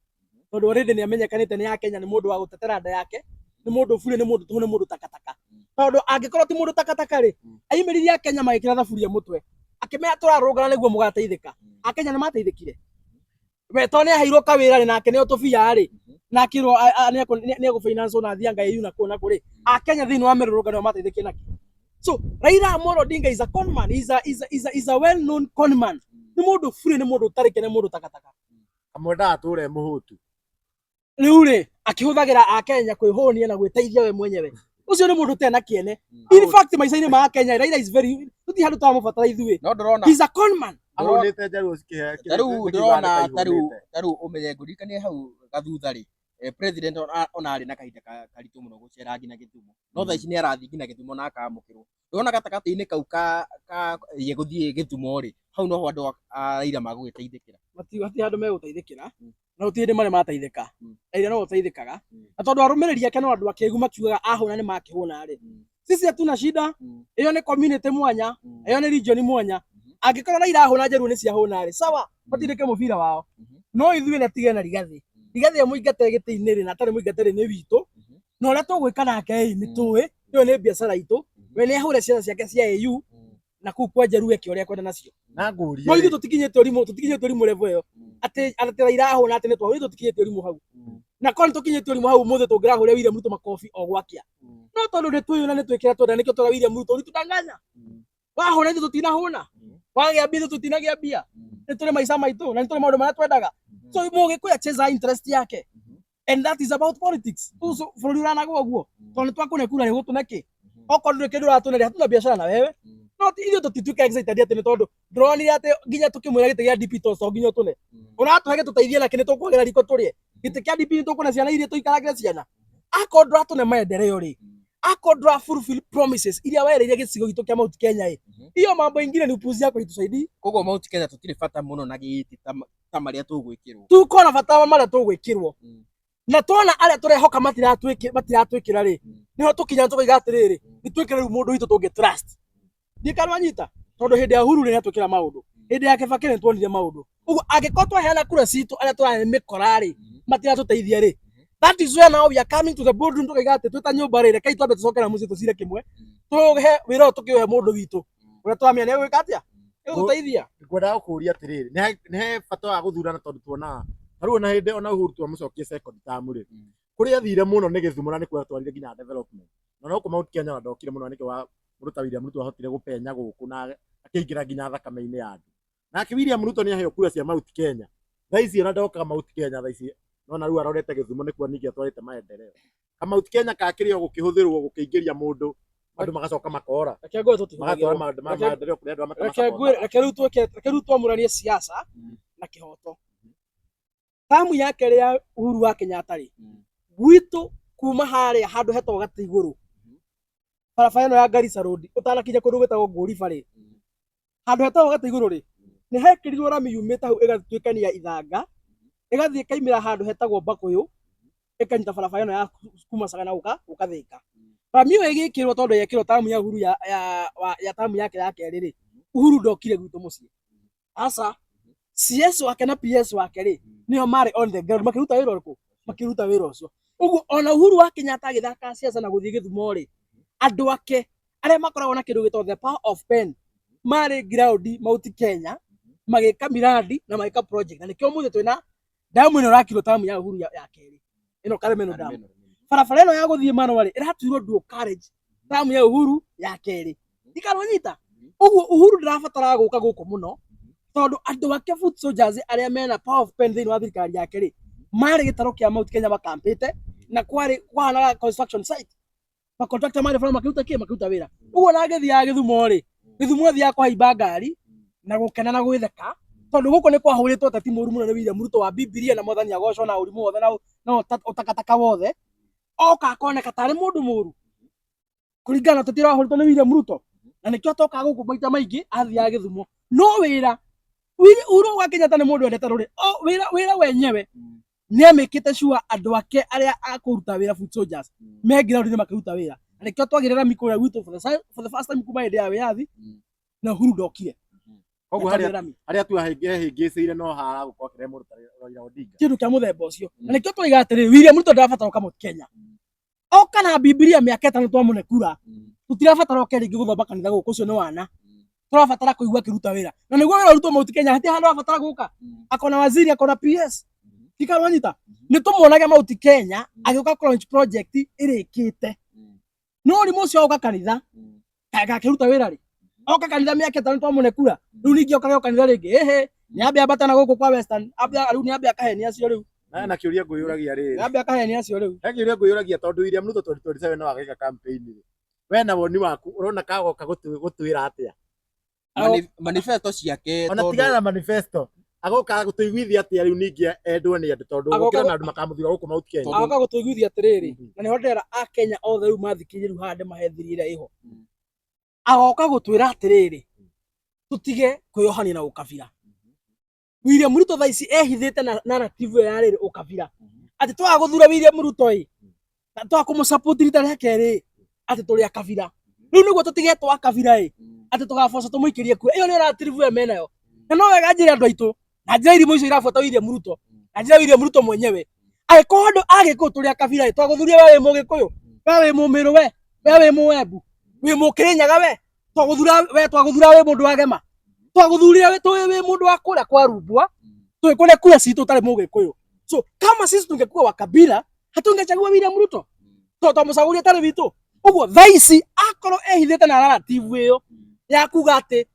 tondu already ni amenyekanite ni ya Kenya ni mundu wa gutetera nda yake ni mundu bure ni mundu tuhu ni mundu takataka tondu angikorwo ti mundu takataka ri aimiriria Kenya magikira thaburia mutwe akimea turarugana niguo mugateithika akenya ni mateithikire we tone hairwo kawira nake ni otofia ri nakirwo ni go finance na thianga yu na kona kuri akenya thini wa mirurugano mateithikie naki so Raila Amolo Odinga is a con man, is a well known con man ni mundu bure ni mundu tarike ni mundu takataka amwenda ature muhutu riu ri akihuthagira akenya kwihonia na gwiteithia we mwenyewe ucio ni mundu tena kiene in fact maica-ini ma Kenya Raila is very tuti handu twamubatara ithuĩ no ndorona he's a con man ahonete njaruo cikihe taru umenye ngurikanie hau gathutha ri president ona ari na kahinda karitu muno gucera nginya Githumo no thaa ici ni arathi nginya Githumo na akamukirwo ndona gatakati-ini kau ka ye guthie Githumo ri hau no ho andu Raila magugiteithikira mati handu meguteithikira na uti ndi mare mateithika Raila no uteithikaga na tondu arumiriri ake no andu akegu makiugaga ahuna ni makihuna ri sisi hatuna shida iyo ni community mwanya iyo ni region mwanya angikorwo Raila ahuna njaruo ni ciahuna ri sawa matindike mubira wao no ithuĩ na tige na Rigathi muingate giti-ini ri na tari muingate ri ni witu no ria tugwika nake ni tuwi iyo ni biacara itu we ni ahure ciana ciake cia AU na kuu kwa Njaruo eke uria kwenda nacio na nguria no ithu tutikinyite urimu level iyo ati Raila ahuna ati ni twa tutikinyite urimu hau na kon tukinyite urimu hau muthe tungirahuria William Ruto makofi o gwakia no tondu ni tuyu na ni twikira twenda nikio twa William Ruto uri tutanganya wahuna ithu tutinahuna wagĩa mbia tutinagia mbia ni tuli maica maitu na ni tuli maundu maria twendaga so mugikuya cheza interest yake and that is about politics so bũrũri ũranagwo guo tondu twakunekura ni gutuneki okorwo ndũrĩ kĩndũ ũratunĩria hatuna biacara na wewe no ithuĩ tũtituĩka excited ati ni tondu ndũronire ati nginya tukimwĩra gĩtĩ gĩa DP to nginya ũtune ũratũhe gĩtũteithie nake ni tũkwagĩra riko tũrĩe gĩtĩ kĩa DP ni tũkuona ciana iria tũikaragĩra ciana akorwo ndũratũne maendeleo ri akorwo ndũra fulfill promises iria wereire gĩcigo gitũ kĩa Mount Kenya iyo mambo ingine ni upuzi yako itusaidii koguo Mount Kenya tutire bata muno na gĩti ta maria tũgwĩkirwo tukona bata maria tũgwĩkirwo na tona aria turehoka matiratwĩkĩra ri niho tukinya tukoiga atiriri ni twĩkĩre riu mundu witu tungi trust ndikarwanyita tondu hindi ya Uhuru ni atwĩkĩra maundu hindi ya Kibaki ni tuonire maundu uguo angĩkorwo twaheana kura citu aria tũramĩkora ri matiratũteithia ri that is where now we are coming to the boardroom tukoiga ati twita nyũmba ri reke itwambe tucokera muciĩ tucire kimwe tuhe wĩra tukiwe mundu witu uria twamĩa ni egwĩka atia egũteithia ngwenda gũkũria atiriri ni he bata wa gũthurana tondu tuonaga taru ona hindi ona Uhuru twamucokie second term ri kuria thire muno ni Githumo na ni kuria twarire nginya development no ku Mount Kenya ndokire muno niki wa muruta William Ruto ahotire gupenya guku na akiingira nginya thakame-ini ya andu nake William Ruto ni aheo kura cia Mount Kenya thaa ici ona ndoka Mount Kenya thaa ici no na riu arorete Githumo ni kuo ningi atwarite maendeleo Mount Kenya kakirio gukihuthirwo gukiingiria mundu andu magacoka makora reke ngwe tutinagia maendeleo kuria andu reke riu twamũranie siasa na kihoto tamu yake ria Uhuru wa Kenyatta ri gwitu kuma haria handu hetagwo Gatigũrũ barabara ino ya Garissa Road utanakinya kundu gwetagwo Ngũriba ri handu hetagwo Gatigũrũ ri ni hekirirwo rami yumite hau igatuĩkania Ithanga igathie kaimira handu hetagwo Bakũyũ ikanyita barabara ino ya kuma Sagana guka Thika rami ĩyo ĩgĩkĩrwo tondu yekĩrwo tamu ya Uhuru ya tamu yake ya kerĩ ri Uhuru ndokire gwitũ muciĩ asa CS wake na PS wake ri niyo mari on the ground makiruta wĩra ũrĩkũ makiruta wĩra ũcio uguo ona Uhuru wa Kenyatta agĩthaka siasa na gũthiĩ Gĩthumo ri andu ake aria makoragwo na kindu gĩtagwo the power of pen mari ground Mount Kenya magĩka miradi na magĩka project na nikio muthe twina damu ino rakirwo tamu ya Uhuru ya kerĩ ino Karemeno damu barabara ino ya gũthiĩ Manwa ri ĩratuirwo dual carriage tamu ya Uhuru ya kerĩ ikaronyita uguo Uhuru ndirabatara gũka gũkũ muno tondu andu ake foot soldiers aria mena power of pen thĩinĩ wa thirikari yake ri mari gĩtaro kĩa Mount Kenya makampĩte na kwana construction site makontractor mari bora makiruta wĩra uguo na agĩthiaga Gĩthumo ri Gĩthumo athiaga kũhaimba ngari na gũkena na gwĩtheka tondu gũkũ nĩ kwahũrĩtwo tati mũru mũno nĩ William Ruto wa Bibilia na Mwathani agocwo na ũrimũ wothe na ũtakataka wothe oka akoneka tarĩ mũndũ mũru kũringana tati arahũrĩtwo nĩ William Ruto na nĩkĩo atokaga gũkũ maita maingĩ athiaga Gĩthumo no wĩra Uhuru wa Kenyatta nĩ mũndũ wendete rũrĩ wĩra wenyewe niamikite sure andu ake aria akuruta wira foot soldiers me ground ni makiruta wira nikio twagirira mikura gwitu for the first time kuma hinde ya wiathi na Uhuru ndokire koguo haria tu hingiciire no hara gukorwo kiremuruta Raila Odinga kindu kia muthemba ucio na nikio twiga atiri William Ruto ndabatara kama Kenya oka na Biblia miaka 5 twamune kura tutirabatara oke ringi guthomba kanitha guku ucio ni wana turabatara kuigua kiruta wira na niguo wira Ruto mauti Kenya hati handu abatara guka akona waziri akona PS tikarwanyita ni tumuonage mauti Kenya agioka launch project irikite no ni mucio oka kanitha kaga kiruta wira ri oka kanitha miaka 5 twamune kura riu ningi oka kanitha ringi ni ambia abatana guku kwa Western ambia riu ni ambia kaheni acio riu na kiuria nguyuragia ri ni ambia kaheni acio riu he kiuria nguyuragia tondu William Ruto 2027 no agaika campaign ri we na woni waku urona kagoka gutwira atia manifesto ciake ona tigana na manifesto agoka gutuiguithia atia riu ningi endwo ni andu tondu gukira na andu makamuthira guku mauti Kenya agoka gutuiguithia atiriri na ni hondera a Kenya othe riu mathikirie riu hande mahethiri ira iho agoka gutwira atiriri tutige kuyohania na ukabira William Ruto thaici ehithite na narrative ya riri ukabira ati twa guthura William Ruto na twa kumusupport rita ria keri ati tuli akabira riu niguo tutige twa akabira ati tugaboca tumuikirie ku iyo ni narrative ya menayo na no wega njira andu aitu na njira iri muico irabuata William Ruto na njira William Ruto mwenyewe agiko andu agiko tuli akabira twa guthuria we mugikuyu we mumiru we we muwembu we mukirinyaga we twa guthura we mundu agema twaguthuria we twi we mundu wa kuria kwa rumbwa twi kuria kura citu tari mugikuyu so kama sisi tungekuwa wa kabila hatungechagua William Ruto twamucaguria tari witu uguo thaici akorwo ehithite na narrative iyo ya kuga ati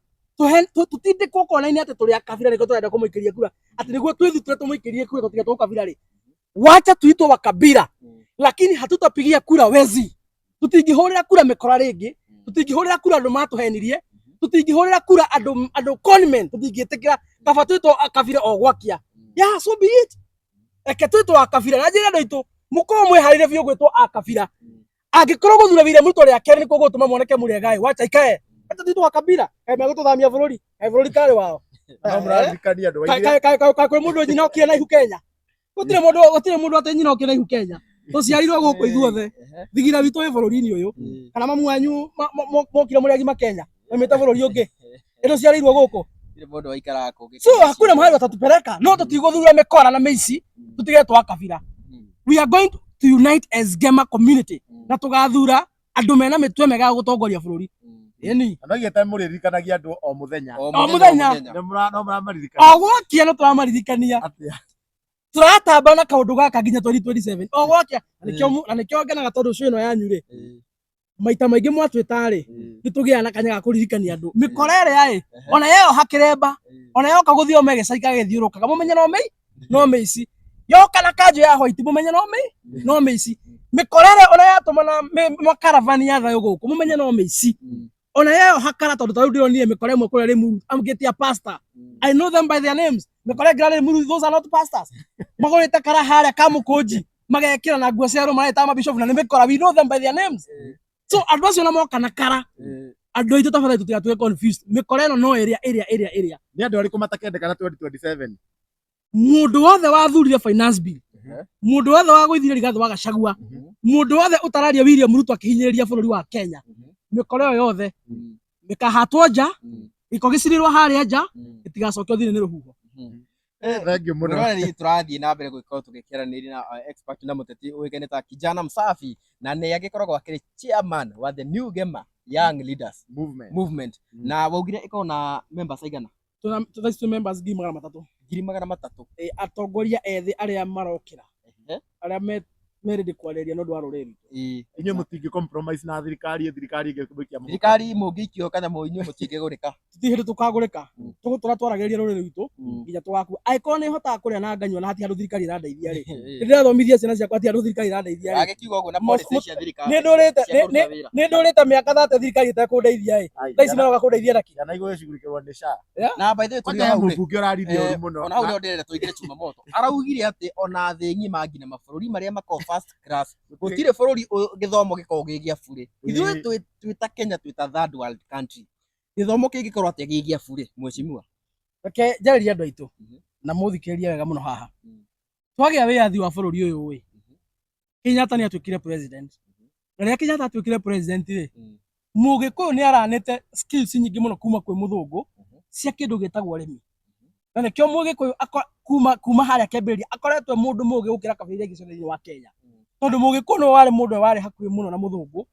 tutinde kukonaini ati turi akabira niko turenda kumuikiria kura ati niguo twithutire tumuikirie kura tutige tukabira ri wacha tuitwo wa kabila lakini hatutapigia kura wezi tutingihurira kura mikora ringi tutingihurira kura andu matuhenirie tutingihurira kura andu conmen tutingitikira kaba twitwo akabira ogwakia ya so be it eke twitwo akabira na njira ndoitu muko mwiharire biu gwitwo akabira angikorwo guthura William Ruto ria keri niko gutuma moneke muregai wacha ikae ati twitwo akabira kaime gututhamia bururi kari wao no murathikania andu kai kwi mundu nyina okire na ihu Kenya gutire mundu ati nyina okire na ihu Kenya tuciarirwo guku ithuothe thigira witu wi bururi-ini uyu kana mamu wanyu mokire muri agima Kenya emeta bururi ungi ino ciarirwo guku mundu waikara ku so hakuna mahali watatupeleka no tutiguthura mikora na meici tutige twakabira we are going to unite as Gema community na tugathura andu mena mitwe mega gutongoria bururi yani anoigete muririkanagia andu o muthenya no muramaririkana ogwakia no turamaririkania turatamba na kaundu gaka nginya 2027 ogwakia na nikio ngenaga tondu ucio ino yanyu ri maita maingi mwatwita ri nitugia na kanya ga kuririkania andu mikora ria ona yeo hakiremba ona yoka guthio megecaika githiurukaga mumenye no meici yoka na kanjo ya white mumenye no meici mikorere ona yatumana makaravani ya thayo guku mumenye no meici ona yeo hakara tondu tau ndirionire mikore mwe kuria ri amgetia pastor I know them by their names mikore grade muru those are not pastors magorete kara haria kamukunji magekira na nguo cia roma eta mabishop na nimikora we know them by their names so andu acio na moka na kara andu aitu tafadhali tutigatuke confused mikore no area ni andu ariku matakendekana 2027 mundu wothe wathurire finance bill mundu wothe wa gwithire Rigathi wa Gachagua mundu wothe utararia William Ruto akihinyiriria bururi wa Kenya mikore yo yothe mikahatwo nja ikogicirirwo haria nja itigacokio thini ni ruhuho thank you muno rori turathie na mbere gukorwo tugikiraniri na expert na muteti uikene ta kijana msafi na ne agikoragwo akiri chairman wa the new Gema young leaders movement na waugire iko na members aigana tuna members 300 atongoria ethi aria marokira aria merede kwaleria no ndwaro reri inyo mutingi compromise na thirikari ingikibukia thirikari mungikio kana moinyo mutingigurika tutihiri tukagurika tugutura twarageria ruriri witu nginya twaku aiko ni hota kuria na nganywa na hati handu thirikari irandeithia ri ndirathomithia ciana ciakwa hati handu thirikari irandeithia ri agikiuga uguo na policy cia thirikari ni ndurite miaka 30 thirikari itakundeithia ri thaici no gakundeithia raki kana igwe cigurikirwo ni sha na by the way tuli hau mbunge urarithia uri muno ona hau ndirenda tuigire chuma moto araugire ati ona thi ngima ngina mabũrũri maria mako first class gutire bũrũri githomo gikorwo gigia bure ithuĩ twita Kenya twita third world country githomo kingikorwo atia gigia bure mwecimua reke njariria andu aitu na muthikiririe wega muno haha twagia wiathi wa bururi uyu wi Kenyatta ni atuikire president na ria Kenyatta atuikire president ri Mugikuyu ni aranite skills nyingi muno kuma kwi muthungu cia kindu gitagwo rimi na nikio Mugikuyu kuma haria kemberia akoretwe mundu mugi gukira kabira gicothini wa Kenya tondu Mugikuyu no wari mundu wari hakuhi muno na muthungu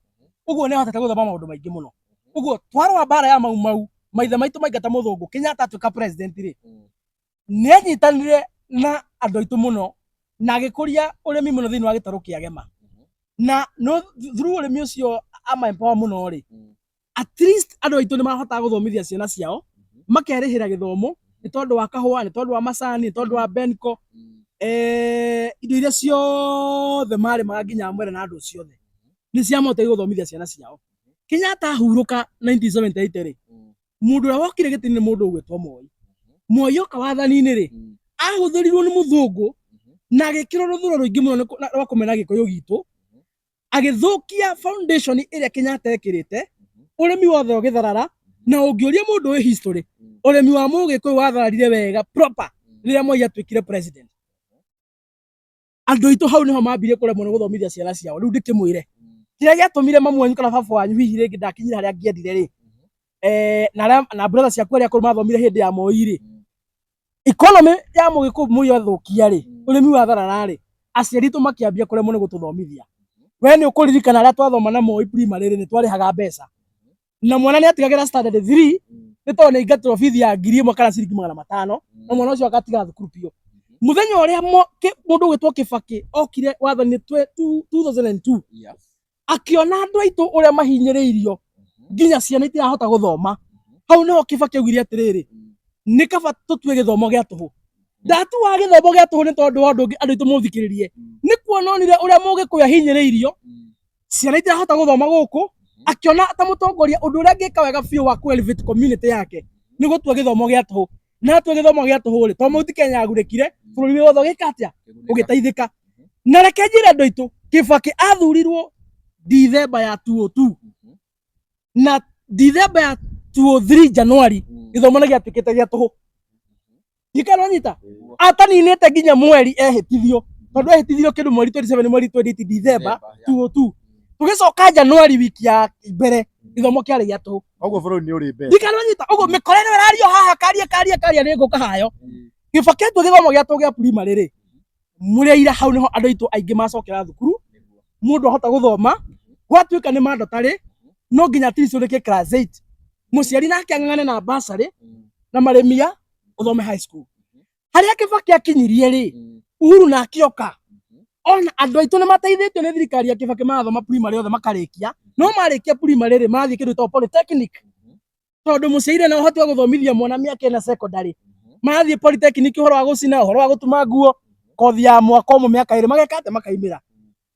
uguo ni ahotete guthoma maundu maingi muno uguo twarwa bara ya mau maithe maitu maingata muthungu Kenyatta atuika president ri ni anyitanire na andu aitu muno na agikuria urimi muno thiini wa gitaru kia Gema na no through urimi ucio ama empower muno ri at least andu aitu ni mahota guthomithia ciana ciao makerihira githomo ni tondu wa kahua ni tondu wa macani ni tondu wa benko indo iria ciothe mari maginya mwere na andu ciothe ni ciamota guthomithia ciana ciao Kenyatta ahuruka 1978 ri mundu uria wokire gitini ni mundu ugwitwo Moi oka wathani-ini ri ahuthirirwo ni muthungu na agikirwo ruthuro ruingi muno rwa kumena gikuyu gitu agithukia foundation iria Kenyatta ekirite urimi wothe ugitharara na ungiuria mundu wi history urimi wa Mugikuyu wathararire wega proper riria Moi atuikire president andu aitu hau niho mambirie kuremwo ni guthomithia ciana ciao riu ndikimwire kiria giatumire mamu wanyu kana baba wanyu hihi ringi ndakinyira haria ngiendire ri na brother ciaku aria kuru mathomire hindi ya Moi ri economy ya Mugikuyu Moi athukia ri urimi wa tharara ri aciari tu makiambia kuremwo ni gututhomithia we ni ukuririkana aria twathoma na Moi primary ri ni twarihaga mbeca na mwana ni atigagira standard 3 ni tondu ni ingatirwo bithi ya 1,000 kana ciringi 500 na mwana ucio agatiga thukuru pio muthenya uria mundu witwo Kibaki okire wathani 2002 akiona andu aitu uria mahinyiriirio nginya ciana itirahota guthoma hau niho Kibaki augire atiriri ni kaba tutue githomo gia tuhu ndatua githomo gia tuhu ni tondu wa andu aitu muthikiririe ni kuona onire uria Mugikuyu ahinyiriirio ciana itirahota guthoma guku akiona ta mutongoria undu uria ngika wega biu wa ku elevate community yake ni gutua githomo gia tuhu na atua githomo gia tuhu ri to Mount Kenya agurikire bururi wothe gikatia ugitaithika na reke njire andu aitu Kibaki athurirwo December ya 2002 na December ya 2003 January githomo giatuikite gia tuhu gikanonyita ataninite nginya mweri ehitithio tondu ehitithio kindu mweri 27 mweri 28 December 2002 tugicoka January wiki ya mbere githomo kiari gia tuhu oguo bururi ni uri mbere gikanonyita oguo mikorere werario haha karia ni nguka hayo Kibaki atu githomo gia tuhu gia primary ri muri ira hau niho andu aitu aingi macokera thukuru mundu ahota guthoma gwatuika ni mando tari no nginya tiricurike class 8 muciari nake ang'ang'ane na bursary na maremia uthome high school haria Kibaki akinyirie ri Uhuru na akioka ona andu aitu ni mateithitio ni thirikari ya Kibaki mathoma primary othe makarikia no marikia primary ri mathie kindu to polytechnic tondu muciari na uhoti wa guthomithia mwana miaka na secondary mathie polytechnic uhoro wa gucina uhoro wa gutuma nguo kothi ya mwaka umwe miaka iri magekate makaimira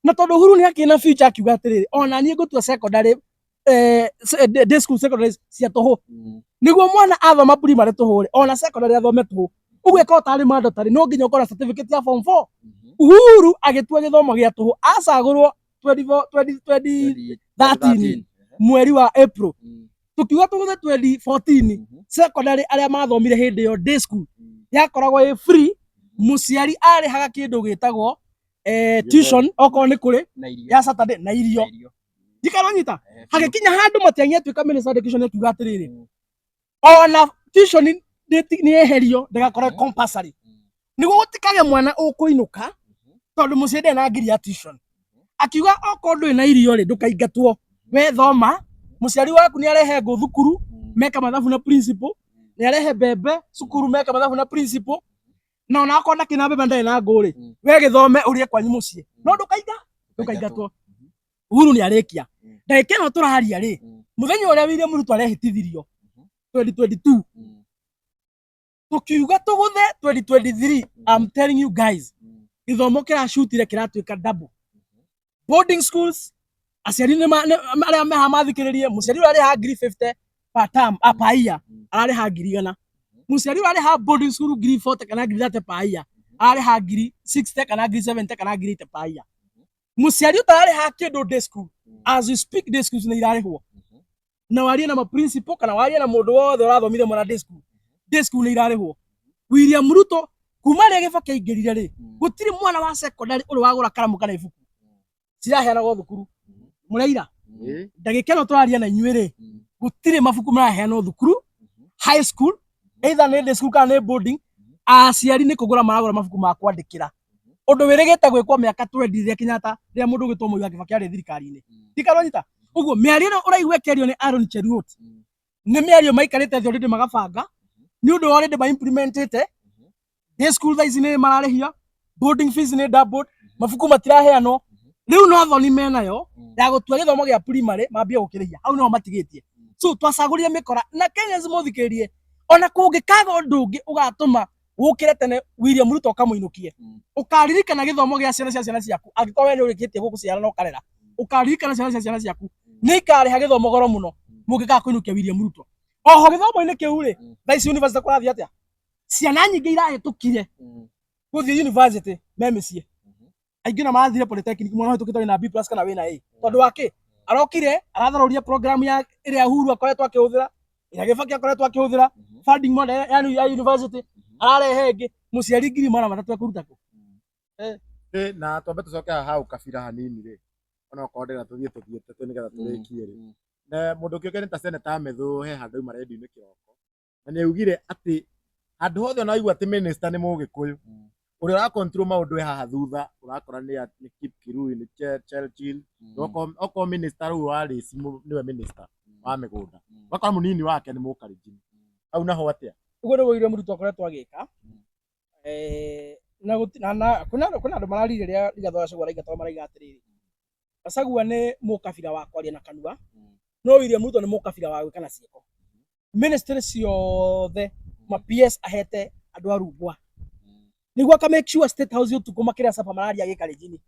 na tondu Uhuru ni akina future akiuga atiriri ona nie ngutua secondary day school secondary cia tuhu niguo mwana athoma primary tuhu ri ona secondary athome tuhu uguo ko tari mando tari no nginya ukora certificate ya form 4 Uhuru agitua githomo gia tuhu acagurwo 2013 mweri wa April tukiuga tuguthe 2014 secondary aria mathomire hindi yo day school yakoragwo i free muciari arihaga kindu gitagwo tuition oko ni kuri ya Saturday na irio ndikanonyita hagikinya handu matiangia tuika minister education akiuga atiriri ona tuition ni eherio ndagakorwo compulsory niguo gutikage mwana ukuinuka tondu muciari na ngiri ya tuition akiuga oko ndu ina irio ri ndukaingatwo we thoma muciari waku ni arehe ngo thukuru meka mathabu na principal ni arehe bebe cukuru meka mathabu na principal na ona akona kina bebe ndai na nguri we githome urie kwanyu mucie no ndukaingatwo Uhuru ni arikia ndagika no turaharia ri muthenya uria William Ruto arehitithirio 2022 tukiuga tuguthe 2023 I'm telling you guys githomo kirashutire kiratuika double boarding schools aciari ni aria meha mathikiririe muciari uri ha 50 per term per year ari ha 100 muciari uri ha boarding school 40 kana 30 per year ari ha 60 kana 70 kana 80 per year muciari utari ha kindu day school as you speak day schools ni irarihwo na warie na ma principal kana warie na mundu wothe urathomithia mwana day school ni irarihwo William Ruto kuma rä gä kä ingä rä gutiri mwana wa secondary uri wagå ra karamu kana ibuku ciraheanagwo thukuru mureira ndagä kä no tå raria na inyuä rä gutiri mabuku maraheanwo thukuru high school either nä day school kana nä boarding aciari nä kå gå ra maragå ra mabuku ma kwandä kä ra å ndå wä rä gä te gwä kwo mä aka 20 rä a Kenyatta rä a må ndå å gä two må gä kä arä thirikari-inä tikaronyita å guo mä ario ä no å raigua kä ario nä Aaron Cheruiyot nä mä ario maikarä te thä orä magabanga nä å ndå wa rä maimplementete day school thaa ici nä mararä hia boarding fees nä doubled mabuku matiraheanwo rä u no thoni menayo ya gå tua gä thomo gä a primary mambia gå kä rä hia hau nä matigä tie so twacagå rire mä kora na Kenyans må thikä rie ona kå ngä kaga å ndå å ngä å gatå ma gå kä re tene William Ruto kamå inå kie å karirikana gä thomo gä a ciana ciaku angä korwo we nä å rä kä tie gå gå ciara na å karera å karirikana ciana ciaku nä ikarä ha gä thomo goro må no må ngä kaga kå inå kia William Ruto oho gä thomo-inä kä u rä thaa ici university kå rathiä atä ciana nyingä irahä tå kire gå thiä university me mä ciä aingä na marathire polytechnic mwana hä tå kä tå na B+ kana wä na A tondå wakä arokire aratharoria program ya ä rä a Uhuru akoretwo akä hå thä ra ä rä a Gĩbakĩ akoretwo akä hå thä ra funding model ya university ararehe ĩngĩ mũciari ngiri magana matatũ ekũruta kũ na twambe tũcoke hau kabira hanini rĩ ona okorwo ndĩra tũthiĩte nĩgetha tũrĩkie rĩ na mũndũ ũngĩ nĩ ta Senator Methũ he handũ auma redio-inĩ kĩroko na nĩ augire atĩ handũ hothe ona waigua atĩ minister nĩ Mũgĩkũyũ ũrĩa ũra control maũndũ haha thutha ũrakora nĩ Kipkirui nĩ Churchill okorwo minister rĩu wa Race nĩwe minister wa mĩgũnda wakora mũnini wake nĩ Mũkalenjin au naho atĩa ũguo nĩguo William Ruto akoretwo agĩka na kuna andũ mararire rĩrĩa Rigathĩ wa Gachagua raiga maraiga atĩrĩrĩ Gachagua nĩ mũkabira wa kwaria na kanua no William Ruto nĩ mũkabira wa gwĩka na ciĩko ministry ciothe ma PS ahete andũ a Rungwa nĩguo aka make sure State House ũtukũ makĩrĩa caba mararia Gĩkalenjin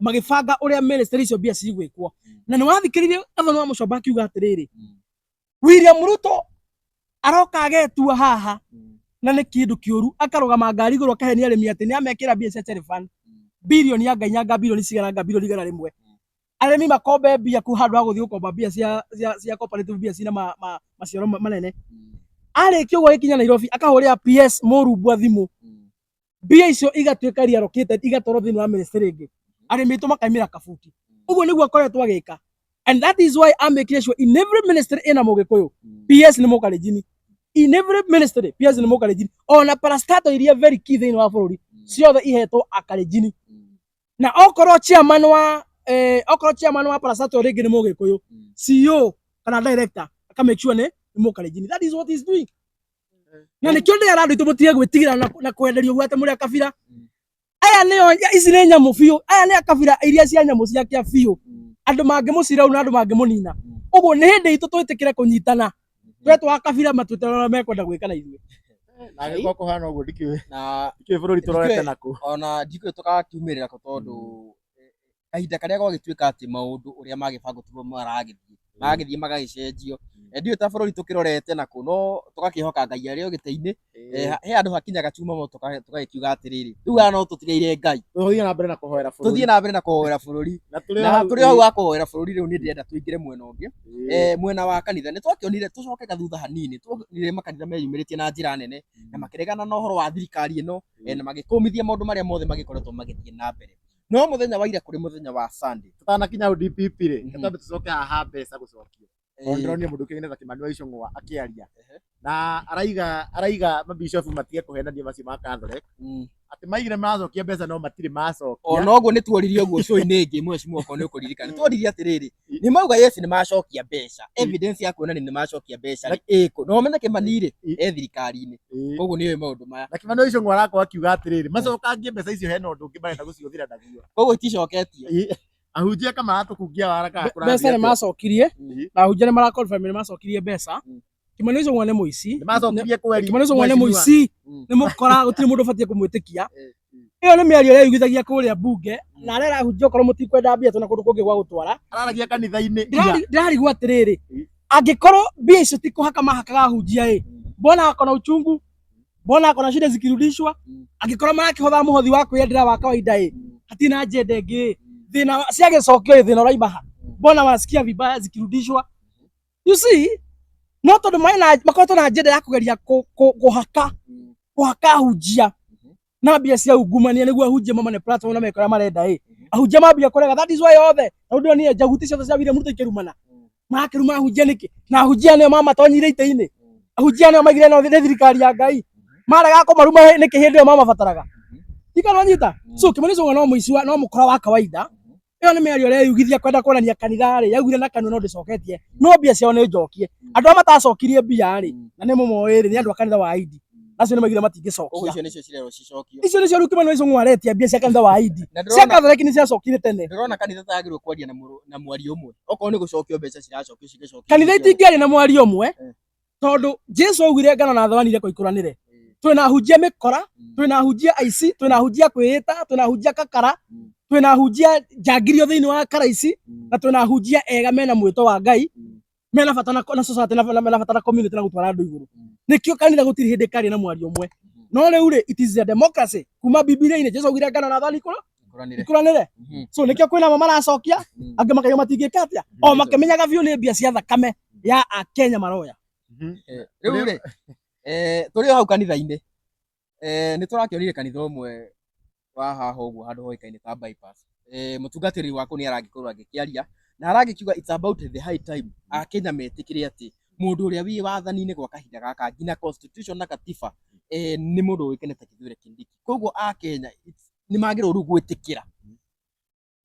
magĩbanga ũrĩa ministry icio mbia cigwĩkwo na nĩ wathikĩrĩirie Gavana wa Mũcomba akiuga atĩrĩrĩ William Ruto aroka agetua haha na nĩ kĩndũ kĩũru akarũgama ngari igũrũ akahenia arĩmi atĩ nĩ amekĩra mbia cia Cherry Fund bilioni ya Ngainyaga bilioni cigaranga bilioni igana rĩmwe arĩmi makombe mbia kũ handũ ha gũthiĩ gũkomba mbia cia cooperative mbia cina maciaro manene arĩkia ũguo gĩkinya Nairobi akahũrĩra PS Mũrumbwa thimũ mbia icio igatuĩka reallocated igatwarwo thĩinĩ wa ministry ĩngĩ arĩmi aitũ makaimĩra kabuti ũguo nĩguo akoretwo agĩka and that is why I'm making sure in every ministry ĩna Mũgĩkũyũ PS nĩ Mũkalenjin in every ministry PS nĩ Mũkalenjin ona parastato iria very key thĩinĩ wa bũrũri ciothe ihetwo Akalenjin na okorwo chairman wa parastato rĩngĩ nĩ Mũgĩkũyũ CEO kana director aka make sure nĩ Mũkalenjin that is what he's doing na nĩkĩo ndĩ arandũ aitũ mũtige gwĩtigĩra na kwenderio gwate mũrĩ akabira aya nĩo ici nĩ nyamũ biũ aya nĩ akabira iria cia nyamũ cia kĩa biũ andũ mangĩmũcira na andũ mangĩmũnina ũguo nĩ hĩndĩ itũ twĩtĩkĩre kũnyitana twetwo akabira matwĩtara mekwenda gwĩka na ithuĩ na gĩko kũhana ũguo ndikĩũĩ bũrũri tũrorete nakũ ona ndikũĩ tũgakiumĩrĩra tondũ kahinda karĩa gwagĩtuĩka atĩ maũndũ ũrĩa magĩbangwo tiguo maragĩthiĩ magagĩcenjio ndiũĩ ta bũrũri tũkĩrorete nakũ no tũgakĩhoka Ngai arĩ o gĩtĩ-inĩ he andũ hakinyaga kiuma tũgagĩkiuga atĩrĩrĩ rĩu haha no tũtigaire Ngai tũthiĩ na mbere na kũhoera bũrũri na tũrĩ hau wa kũhoera bũrũri rĩu nĩ ndĩrenda tũingĩre mwena ũngĩ mwena wa kanitha nĩ twakĩonire tũcoke gathutha hanini tuonire makanitha meyumĩrĩtie na njĩra nene na makĩregana na ũhoro wa thirikari ĩno na magĩkũmithia maũndũ marĩa mothe magĩkoretwo magĩthiĩ na mbere no mũthenya wa ira kũrĩ mũthenya wa Sunday tũtanakinya hau DPP rĩ nĩtwambe tũcoke haha mbeca gũcokio ndĩronire mũndũ ũkĩngetha Kimani wa Icũng'wa akĩaria na araiga mabishopu matige kũhenania macio ma Catholic atĩ maigire macokia mbeca no matirĩ macokia ona ũguo nĩ tuoririe ũguo show-inĩ ĩngĩ mheshimiwa okorwo nĩ ũkũririkana nĩ tuoririe atĩrĩrĩ nĩ mauga yes nĩ macokia mbeca evidence ya kuonania nĩ macokia mbeca ĩkũ no ũmenye Kimani rĩ thirikari-inĩ koguo nĩoĩ maũndũ maya na Kimani wa Icũng'wa arakorwo akiuga atĩrĩrĩ macokangie mbeca icio hena ũndũ ũngĩ marenda gũcihũthĩra naguo koguo iticoketio ahunjia kama maratũkungia waraka mbeca nĩ macokirie na ahunjia nĩ maraconfirm nĩ macokirie mbeca Kimani wa Icũng'wa nĩ mũici Kimani wa Icũng'wa nĩ mũici nĩ mũkora gũtirĩ mũndũ ũbatiĩ kũmwĩtĩkia ĩyo nĩ mĩario ĩrĩa yugithagia kũrĩa mbunge na arera ahunjia okorwo mũtikwenda mbia tondũ kũndũ kũngĩ gwa gũtwara araragia kanitha-inĩ ndĩrarigwo atĩrĩrĩ angĩkorwo mbia icio ti kũhaka mahakaga ahunjia mbona wako na uchungu mbona wako na shida zikirudishwa angĩkorwo marakĩhotha mũhothi wa kwĩyendera wa kawaida hatirĩ na agenda ĩngĩ thĩna ciagĩcokio thĩna ũraimaha mbona wanasikia vibaya zikirudishwa you see no tondũ makoretwo na agenda ya kũgeria kũhaka ahunjia na mbia cia ungumania niguo ahunjie mamane platform na mekora marenda ahunjia mambia kurega. That is why othe tondu ni njaguti ciothe cia William Ruto ikirumana makiruma ahunjia niki na ahunjia ne mama tonyire ite-ini ahunjia ne maigire no thirikari ya Ngai marega kumaruma niki hindi yo mama bataraga ikano nyita. So kimanizo no muiciwa no mukora wa kawaida iyo ni miario ria yugithia kwenda kuonania kanitha ri yaugire na kanu no ndicoketie no mbia ciao ni njokie andu matacokirie mbia ri na ni mumoiri ni andu a kanitha wa ID acio ni magire matingicokia icio nicio cirero cicokio icio nicio rukima no icungwa aretia mbia cia kanitha wa ID cia Catholic ni ciacokire tene. Ndirona kanitha tagirwo kwaria na mwari umwe okorwo ni gucokio mbeca ciracokio cigicokio kanitha itingiari na mwari umwe tondu Jesu augire ngano na thawanire kuikuranire twina ahunjia mikora twina ahunjia aici twina ahunjia kwihita twina ahunjia kakara twina ahunjia njangirio thiini wa karaici na twina ahunjia ega mena mwito wa Ngai mena fatana na society na fatana community na gutwara andu iguru nikio kanitha gutiri hindi kari na mwari umwe no riu ri it is a democracy kuma Biblia-ini Jesu augire ngano na thani ikuranire so nikio kwina mama maracokia angi makayo matingikatia o makimenyaga biu ni mbia cia thakame ya Akenya maroya riu ri turi hau kanitha-ini ni turakionire kanitha umwe wa haha uguo handu hoikaine ta bypass mutungatiri wako ni arangikorwo agikiaria na arangikiuga it's about the high time Akenya metikire ati mundu uria wi wathani-ini gwa kahinda gaka ngina constitution na katiba ni mundu uikenete Kithure Kindiki koguo Akenya ni magirwo ru gwitikira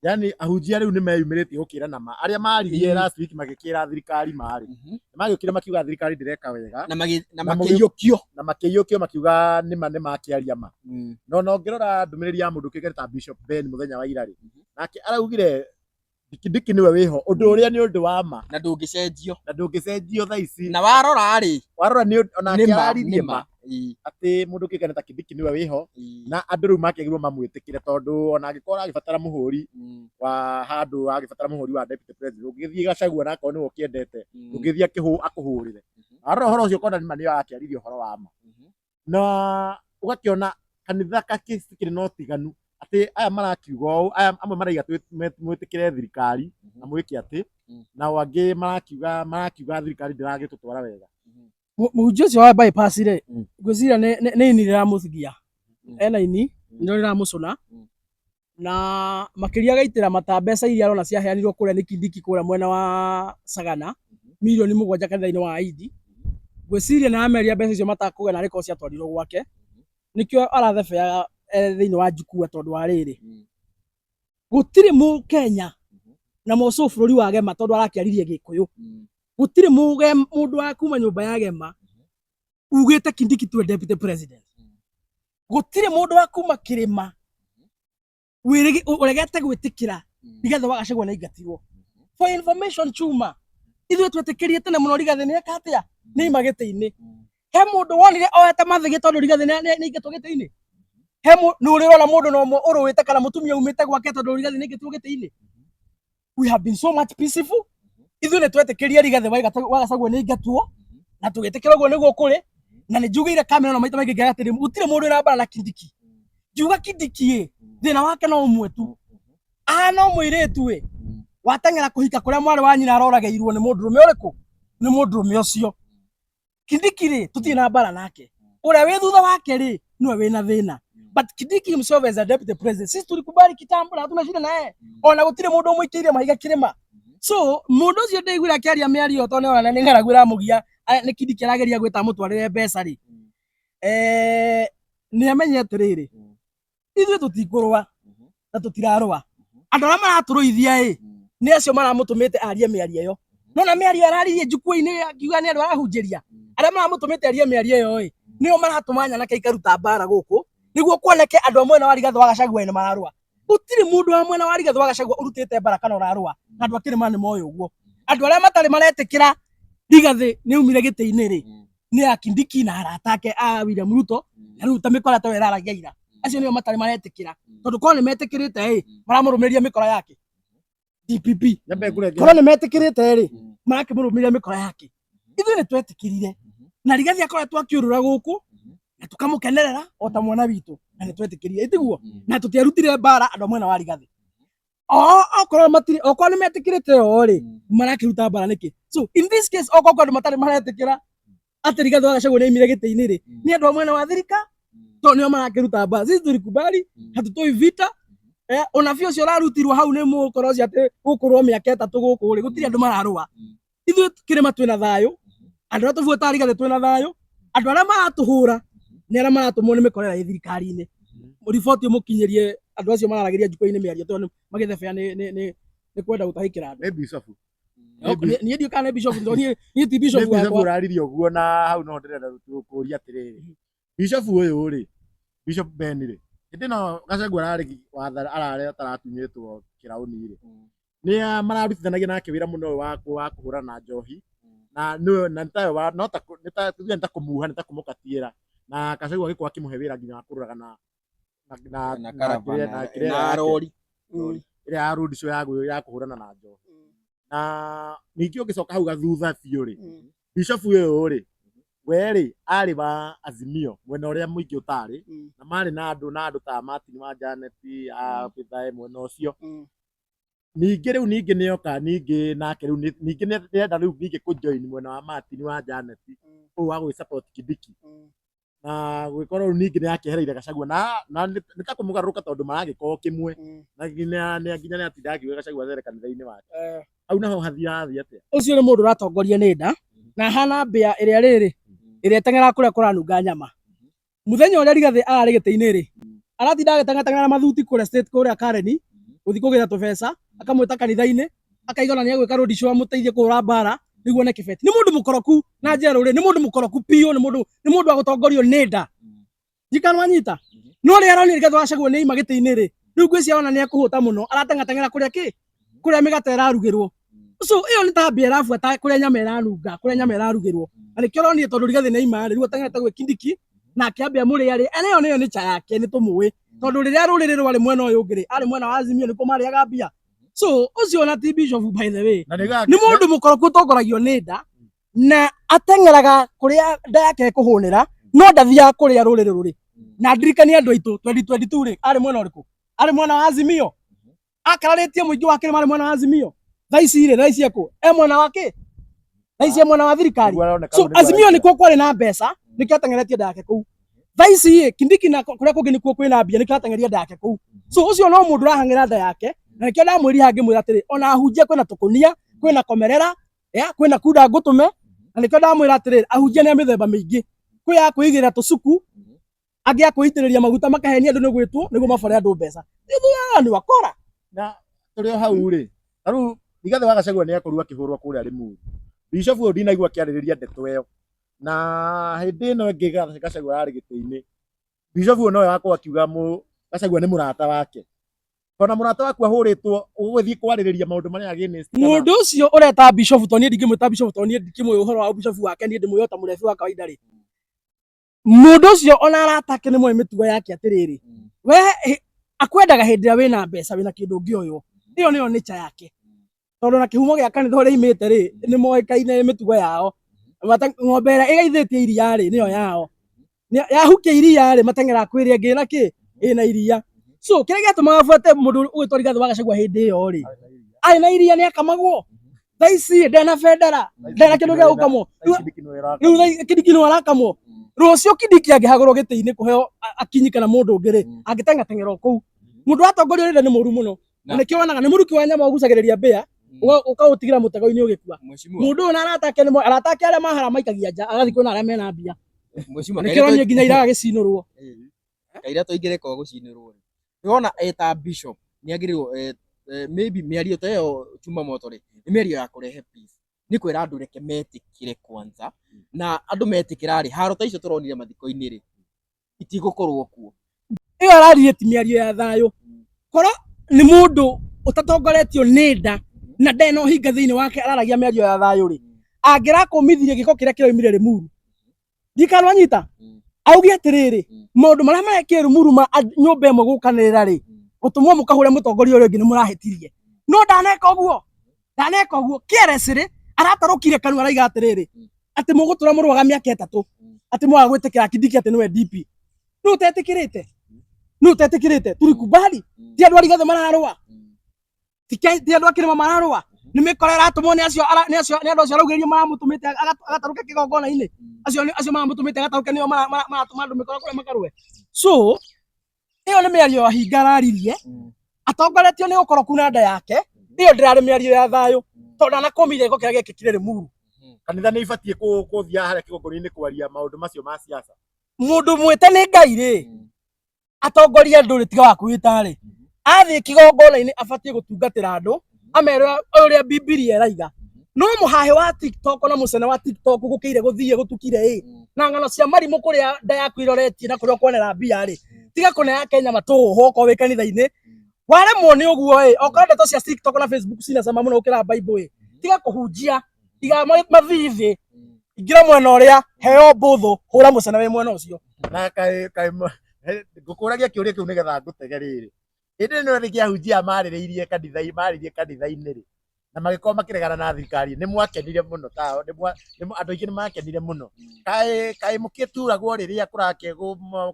yani ahunjia riu ni meyumiritie gukira nama aria maririe last week magikira thirikari mari magikira makiuga thirikari ndireka wega na makiyukio makiuga nima ni makiaria ma no ngirora ndumiriri ya mundu kigeta Bishop Ben muthenya wa irari nake araugire Kindiki niwe wiho undu uria ni undu wa ma na ndungicenjio thaa ici na warora ni ona araririe ma ati mundu kigeta Kindiki niwe wiho na andu riu makegirwo mamwitikire tondu ona angikora agibatara muhuri wa handu agibatara muhuri wa deputy president ungithie Gachagua nako niwe ukiendete ungithie akuhurire arora horo ucio kona nima ni akiaririo horo wa ma na ugakiona kanitha kakiri no tiganu ati aya marakiuga u aya amwe maraiga mwitikire thirikari na mwiki ati na wangi marakiuga thirikari ndiragitutwara wega muhunjia ucio wa bypass ri ngwiciria ni ini riramuthigia ena ini ndio riramucuna na makiria gaitira mata mbeca iria arona ciaheanirwo kuria ni Kindiki kuria mwena wa Sagana milioni 7 kanitha-ini wa ID ngwiciria na ameria mbeca icio matakuga na riko ciatwarirwo gwake nikio arathebea thiini wa Jukua tondu wa riri gutiri mu Kenya na moco bururi wa Gema tondu arakiaririe Gikuyu gutiri mundu wa kuma nyumba ya Gema ugite Kindiki tu deputy president gutiri mundu wa kuma Kirima uregete gwitikira Rigathi wa Gachagua na igatirwo for information chuma ithuĩ twetikirie tene muno Rigathi ni ekatia ni magite-ini he mundu wonire oete mathigi tondu Rigathi ni igetwo gite-ini he ni urirona mundu no mo uruwite kana mutumia umite gwake tondu Rigathi ni igetwo gite-ini we have been so much peaceful ithuĩ ni twetikirie Rigathi wa Gachagua ni igetwo na tugitikira uguo niguo kuri na ni njugire kamera no maita maingi ngatiri gutire mundu na bara na Kindiki njuga Kindiki thina wake no umwe tu no mwiritu watengera kuhika kuria mwari wa nyina arorageirwo ni mundurume uriku ni mundurume ucio Kindiki ri tutie na bara nake uria wi thutha wake ri niwe wina thina but Kindiki himself as a deputy president sisi tulikubali kitambo na hatuna shida naye ona gutire mundu umwikiire mahiga kirima so mundu ucio ndigwira akiaria miario tone ona ni ngaragwira mugia ni Kindiki arageria gwita mutwarire mbeca ri ni amenye atiriri ithuĩ tutikurwa na tutirarwa andu aria maraturuithia ni acio maramutumite arie miario iyo nona miario araririe Jukua-ini akiuga ni andu arahunjiria aria maramutumite arie miario iyo nio maratumanya na kaikaruta bara guku niguo kuoneke andu amwe na Rigathi wa Gachagua ni mararwa gutiri mundu wa mwena wa Rigathi wa Gachagua urutite bara kana urarwa na andu akiri mane moyo uguo andu aria matari maretikira Rigathi ni umire gite-ini ri ni Kindiki na aratake William Ruto na Ruto mikora ta weraragia ira acio nio matari maretikira tondu korwo ni metikirite maramurumiria mikora yake DPP korwo ni metikirite ri marakimurumiria mikora yake ithuĩ ni twetikirire na Rigathi akoretwo akiurura guku na tukamukenerera o ta mwana witu na ni twetikirire itiguo na tutiarutire bara andu mwena wa Rigathi okorwo ni metikirite ri marakiruta bara niki so in this case okorwo andu matari maretikira ati Rigathi wa Gachagua ni imire gite-ini ri ni andu mwena wa thirika to nio marakiruta mbara. Sisi tulikubali, hatutoi vita. Ona bio cio rarutirwo hau ni mukoroci ati gukurwo miaka 3 guku ri gutiri andu mararua. Ithuĩ kirima twina thayo, andu aria tuvuota rigathe twina thayo, andu aria maratuhura ni aria maratumwo ni mikorera ya thirikari-ini. Riboti mukinyirie andu acio mararagiria njuko-ini miario tondu magithebea ni kwenda gutahikira andu. Ni bishop. Ni ndio kana bishop ndo ni ti bishop wakwa. Bishop uraririe uguo na hau no ndirenda kuria atiriri. Bishop uyu ri Bishop Ben ri hindi no Gachagua arare ataratunyitwo kirauni ri ni mararutithanagia nake wira muno wa kuhura na njohi na ntayo wa no ta tuge nta kumuha nta kumukatiira na Gachagua gikwa kimuhe wira nginya kururaga na rori ira arudi cio ya kuhurana na njohi na ningi ugicoka hau gathutha biu ri Bishop uyu ri weri ari ba Azimio mwena uria muingi utari na mari na andu ta Martin wa Janet a pithae mwena ucio ningi riu ningi nioka ningi nake riu ningi nenda riu ningi kujoin mwena wa Martin wa Janet o wa support Kindiki na gwikorwo ningi ni akehereire Gachagua na nitakumugaruka tondu maragikoo kimwe na nginya ni atindagi Gachagua there kanitha-ini wake au naho hathia atia ucio ni mundu ratongoria ni nda na hana mbia iria riri iria tengera kuria kuranunga nyama muthenya uria Rigathi arari giti-ini ri aratinda agiteng'ateng'era na mathuti kuria state kuria Kareni guthi kugira tubeca akamwita kanitha-ini akaigana ni agwika road show amuteithie kuhura mbara niguo ne kibeti ni mundu mukoroku na njero ri ni mundu mukoroku pio ni mundu wa gutongorio ni nda jikanwa nyita no ri aroni Rigathi Gachagua ni ima giti-ini ri riu ngwiciria ona ni akuhuta muno arateng'ateng'era kuria migate irarugirwo so iyo ni ta mbia irabuata kuria nyama iranunga kuria nyama irarugirwo na nikio roni tondu Rigathi ni ima ri riu ateng'erete gwi Kindiki na akiambia muri ari ene ni cha yake ni tumui tondu riria ruriri rwari mwena uyu ngiri ari mwena wa Azimio ni kumariaga mbia so ucio na ti Bishop by the way ni mundu mukoroku tongoragio ni nda na ateng'eraga kuria nda yake kuhunira no ndathia kuria ruriri ruri na ndirikania andu aitu 2022 ri ari mwena uriku ari mwena wa Azimio akararitie muingi wake mari mwena wa Azimio thaisi ako mwena wake thaisi mwena wa thirikari so Azimio ni kwa kwari na mbeca nikio ateng'eretie nda yake kuu thaisi Kindiki na kuria kungi nikuo kwina mbia nikio ateng'eria nda yake kuu so ucio no mundu rahang'ira nda yake na nikio ndamwiri hangi mwira atiri ona ahunjia kwina tukunia kwina komerera kwina kuda ngutume na nikio ndamwira atiri ahunjia ni mithemba mingi kwi kuigira tucuku angi akuitiriria maguta makahenia andu nigwitwo niguo mabore andu mbeca ithuĩ ni wakora na turio hau ri aru Rigathi wa Gachagua ni akoru akihurwo kuria Limuru Bishop uyu ndinaigua akiaririria ndeto iyo na hindi ino ingi Gachagua ari giti-ini Bishop uyu nowe wako akiuga Gachagua ni murata wake kona murata waku ahuritwo uguthii kwaririria maundu maria against mundu ucio ureta Bishop to ni ndingimwita Bishop to ni ndikimwe uhoro wa Bishop wake ni ndimuyota murebi wa kawaida ri mundu ucio ona aratake ni mwe mitugo yake atiriri we akwendaga hindi ria wina mbeca wina kindu ngioyo iyo niyo nature yake tondu na kihumo gia kanitha uria imite ri ni moikaine mitugo yao ng'ombe ĩrĩa ĩgaithĩtie iria rĩ nĩyo yao yahukia iria rĩ mateng'era kwĩrĩa ngĩna kĩ ĩna iria so kĩrĩa gĩatũmaga buate mũndũ ũgwĩtwo Rigathi wa Gachagua hĩndĩ ĩyo rĩ arĩ na iria nĩ akamagwo thaa ici ndena bendera ndena kĩndũ gĩa gũkamwo rĩu Kindiki no arakamwo rũciũ Kindiki angĩhagũrwo gĩtĩ-inĩ kũheo akinyi kana mũndũ ũngĩ rĩ angĩteng'ateng'era kũu mũndũ atongoria rĩrĩa nĩ mũru mũno na nĩkĩo wonaga nĩ mũruki wa nyama ũgucagĩrĩria mbĩa ukautigira mutego-ini ugikua mundu na aratake ni aratake aria mahara maikagia nja agathi kwina aria mena mbia nikironi nginya iraga gicinurwo kaira toingire ko gucinurwo niona eta Bishop ni agirirwo maybe miario ta yo chuma moto ri ni miario ya kurehe peace ni kwira andu reke metikire kwanza na andu metikira ri haro ta icio turonire mathiko-ini ri itigukorwo kuo iyo araririe ti miario ya thayo koro ni mundu utatongoretio ni nda na ndeno hinga thiini wake araragia miario ya thayo ri angirakumithirie giko kiria kiraumire Limuru ndikanwa nyita augi atiriri maundu maria marekire Limuru ma nyumba imwe gukanirira ri gutumwo mukahure mutongoria uria ungi ni murahitirie no ndaneka uguo KRS ri aratarukire kanu araiga atiriri ati mugutura muruaga miaka 3 ati mwaga gwitikira Kindiki ati niwe DP no tetikirite tulikubali ti andu Rigathi mararua ti andu akirima mararua ni mikorera atumwo ni acio araugirio maramutumite agataruka kigongona-ini acio maramutumite agataruka nio maratuma andu mikora kuria makarue So iyo nĩ mĩario hinga araririe atongoretio nĩ ũkoroku na nda yake iyo ndĩrarĩ mĩario ya thayũ tondũ anakomire gĩko kĩrĩa gĩkĩkire Limuru. Kanitha nĩ ibatiĩ kũthia harĩa kĩgongona-inĩ kwaria maũndũ macio ma siasa. Mũndũ mwĩte nĩ Ngai rĩ atongoria ndũrĩ tiga wa kwĩta rĩ athiĩ kĩgongona-inĩ abatiĩ gũtungatĩra andũ amere ũrĩa Bibilia ĩraiga. No mũhahe wa TikTok na mũcene wa TikTok gũkĩire gũthiĩ gũtukire na ng'ano cia marimũ kũrĩa nda yaku iroretie na kũrĩa ũkuonera mbia rĩ tiga kũneana Kenya matũhũhũ okorwo wĩ kanitha-inĩ waremwo nĩ ũguo okorwo ndeto cia TikTok na Facebook cina cama mũno gũkĩra Bible tiga kũhunjia tiga mathithi ingĩra mwena ũrĩa heo mbũthũ hũra mũcene wĩ mwena ũcio. Na ngũkũragia kĩũria kĩu nĩgetha ngũtege rĩrĩ hĩndĩ ĩno nĩ kĩahunjia marĩrĩirie kanitha-inĩ rĩ na magĩkorwo makĩregana na thirikari nĩ mwakenire mũno tao andũ aingĩ nĩ makenire mũno kaĩ mũkĩturagwo rĩrĩa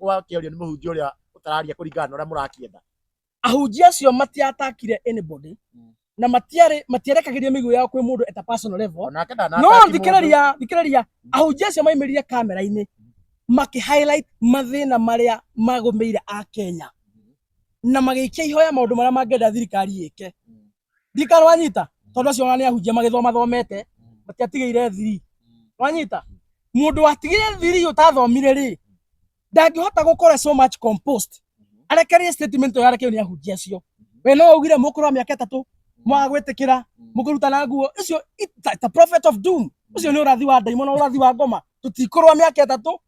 gwakĩario nĩ mũhunjia ũrĩa ũtararia kũringana na ũrĩa mũrakĩenda. Ahunjia acio matiatakire anybody na matiarekagĩria mĩguĩ yao kwĩ mũndũ at a personal level. No thikĩrĩria ahunjia acio maimĩrire kamera-inĩ makĩ-highlight mathĩna marĩa magũmĩire a Kenya na magĩikia ihoya maũndũ marĩa mangĩenda thirikari ĩke. Thirikari wanyita tondũ acio nĩ ahunjia magĩthomete matiatigĩire thiri wanyita mũndũ watigire thiri ũtathomire rĩ ndangĩhota gũkora so much compost arekerie statement ĩyo yarekio nĩ ahunjia acio. We no ugire mũkũrũ wa mĩaka 3 mwagwĩtĩkĩra mũkũruta na nguo ũcio it's a prophet of doom. Ũcio nĩ ũrathi wa ndaimono ũrathi wa ngoma tũtikũrũa mĩaka 3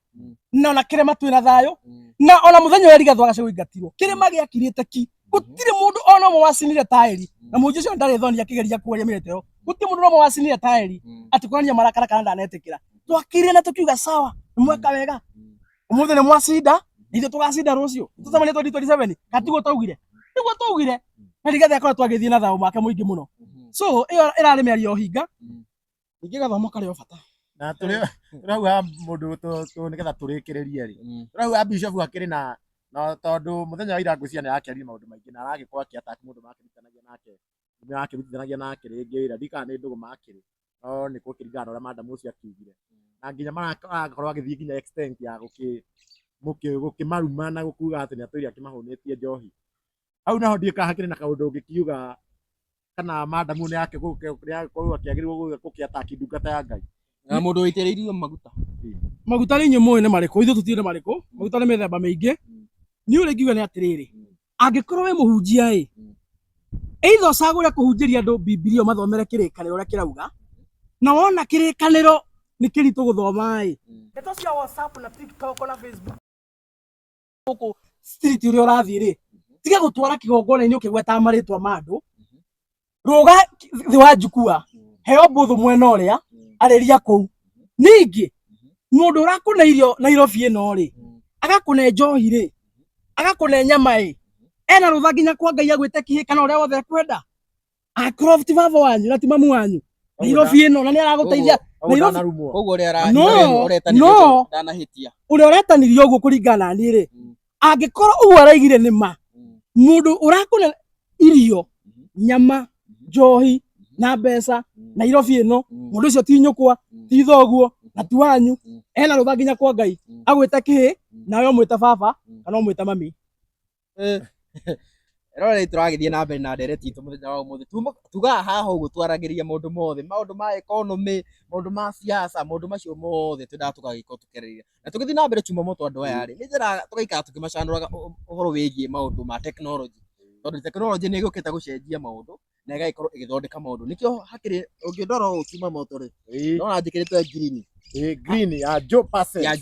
na ona kĩrĩma twĩna thayũ na ona mũthenya ũrĩa Rigathĩ wa Gachagua aingatirwo kĩrĩma gĩakirĩte ki gũtirĩ mũndũ ona ũmwe wacinire taĩri na mũhunjia ũcio ndarĩ thoni akĩgeria kuoria mĩrĩto ĩyo gũtirĩ mũndũ ũmwe wacinire taĩri atĩ kuonania marakara kana ndanetĩkĩra twakirire na tũkiuga sawa nĩ mweka wega ũmũthĩ nĩ mwacinda ithuĩ tũgacinda rũciũ tũtamanĩtwo 2027 katiguo twaugire nĩguo twaugire na Rigathĩ akoretwo agĩthiĩ na thayũ wake mũingĩ mũno. So ĩyo ĩrarĩ mĩario hinga ningĩ gathomo karĩ o bata na tũrauga mũndũ nĩgetha tũrĩkĩrĩrie rĩ tũrauga Bishop akĩrĩ na tondũ mũthenya wa ira ngwĩciria nĩ arakĩaria maũndũ maingĩ na aragĩkorwo akĩataki mũndũ makĩrutithanagia nake rĩngĩ wĩra ndikana nĩ ndũgũ makĩrĩ no nĩ gũkĩringana na ũrĩa madam ũcio akiugire na nginya marakorwo agĩthiĩ nginya extent ya gũkĩmaruma na gũkuga atĩ nĩ atũire akĩmahũnĩtie njohi. Hau naho ndiĩka hakĩrĩ na kaũndũ ũngĩkiuga kana madam nĩ agĩkorwo akĩagĩrĩrwo gũkĩataki ndungata ya Ngai na mũndũ wĩitĩrĩirio maguta rĩ nyũmũ nĩ marĩkũ ithuĩ tũtirĩ marĩkũ maguta nĩ mĩthemba mĩingĩ nĩ ũrĩ ngiuga nĩ atĩrĩrĩ angĩkorwo wĩ mũhunjia either ũcagũre kũhunjĩria andũ Bibilia mathomere kĩrĩkanĩro ũrĩa kĩrauga na wona kĩrĩkanĩro nĩ kĩritũ gũthoma ndeto cia WhatsApp na TikTok na Facebook gũkũ street ũrĩa ũrathiĩ tiga gũtwara kĩgongona-inĩ ũkĩgweta marĩtwa ma andũ rũga thĩ wa njukua heo mbũthũ mwena ũrĩa arĩria kũu ningĩ mũndũ ũrakũne irio Nairobi ĩno agakũne njohi agakũne nyama ena rũtha nginya kwa Ngai agwĩte kĩhĩkana ũrĩa wothe ekwenda akorwo ti baba wanyu na ti mamu wanyu Nairobi ĩno na nĩ aragũteithia ũguo ũrĩa ũretanirio ũguo kũringana na niĩ angĩkorwo ũguo araigire nĩ ma mũndũ ũrakũne irio nyama njohi na mbeca Nairobi ĩno mũndũ ũcio ti nyũkwa ti thoguo na ti wanyu ena rũtha nginya kwa Ngai agwĩte kĩhĩ nawe ũmwĩte baba kana ũmwĩte mami. Rĩrĩ tũragĩthiĩ na mbere na ndereti itũ mũthenya wa ũmũthĩ tugaga haha ũguo twaragĩria maũndũ mothe maũndũ ma economy maũndũ ma siasa maũndũ macio mothe twendaga tũgagĩkorwo tũkĩarĩrĩria na tũgĩthiĩ na mbere chuma moto andũ aya nĩ njĩra tũgaikara tũkĩmacanũraga ũhoro wĩgiĩ maũndũ ma technology tondũ technology nĩ ĩgũkĩte gũcenjia maũndũ na ĩgagĩkorwo ĩgĩthondeka maũndũ nĩkĩo hakĩrĩ ũngĩndora ũũ chuma moto no njĩkĩrĩte green ya Joe Passes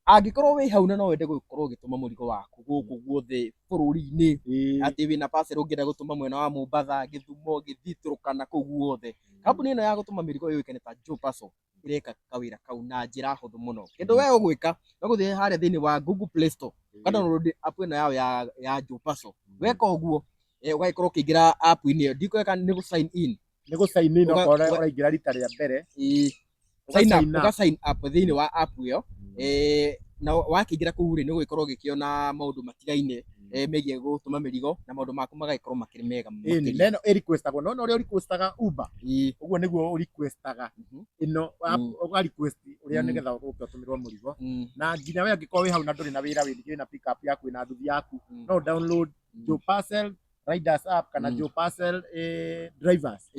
angĩkorwo wĩ hau na no wende gũkorwo ũgĩtũma mũrigo waku gũkũ guothe bũrũri-inĩ atĩ wĩna parcel ũngĩenda gũtũma mwena wa Mombasa Gĩthumo Gĩthii Turkana kũu guothe kambuni ĩno ya gũtũma mĩrigo yũĩkaine ta Joe Parcel ĩreka kawĩra kau na njĩra hũthũ mũno. Kĩndũ we ũgwĩka no gũthiĩ harĩa thĩinĩ wa Google Play Store ũka-download app ĩno yao ya Joe Parcel weka ũguo ũgagĩkorwo ũkĩingĩra app-inĩ ĩyo ndikweka nĩ gũ sign in okorwo ũraingĩra rita rĩa mbere ũga sign up thĩinĩ wa app ĩyo na wakĩingĩra kũu rĩ nĩ ũgũgĩkorwo ũgĩkĩona maũndũ matigaine megiĩ gũtũma mĩrigo na maũndũ maku magagĩkorwo makĩrĩ mega makĩria. Neno requestagwo no ũrĩa requestaga Uber ũguo nĩguo requestaga ĩno ũga request ũrĩa nĩgetha ũtũmĩrwo mũrigo na nginya we angĩkorwo wĩ hau na ndũrĩ na wĩra wĩ na pick up yaku na nduthi yaku no download Joe Parcel Riders app kana Joe Parcel drivers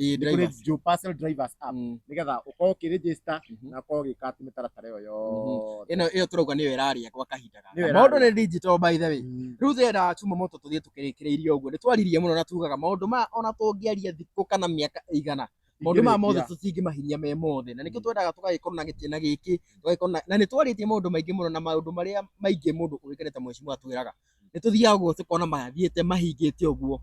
Joe Parcel drivers app nĩgetha ũkorwo ũkĩregister na ũkorwo ũgĩka mĩtaratara ĩyo yothe. Ĩyo turauga nĩyo ĩrarĩa gwa kahinda gaka. Maũndũ nĩ digital by the way. Rĩu thĩna Chuma Moto tũthiĩ tũkĩrĩkĩrĩirie ũguo nĩ twaririe mũno na tugaga maũndũ ma ona tũngĩaria thikũ kana mĩaka ĩigana maũndũ ma mothe tũtingĩmahinyia me mothe na nĩkĩo twendaga tũgagĩkorwo na gĩtĩna gĩkĩ tũgagĩkorwo na nĩ twarĩtie maũndũ maingĩ mũno na maũndũ marĩa maingĩ mũndũ ũgĩkenete Mheshimiwa atwĩraga nĩ tũthiaga ũguo tũkona mathiĩte mahingĩte ũguo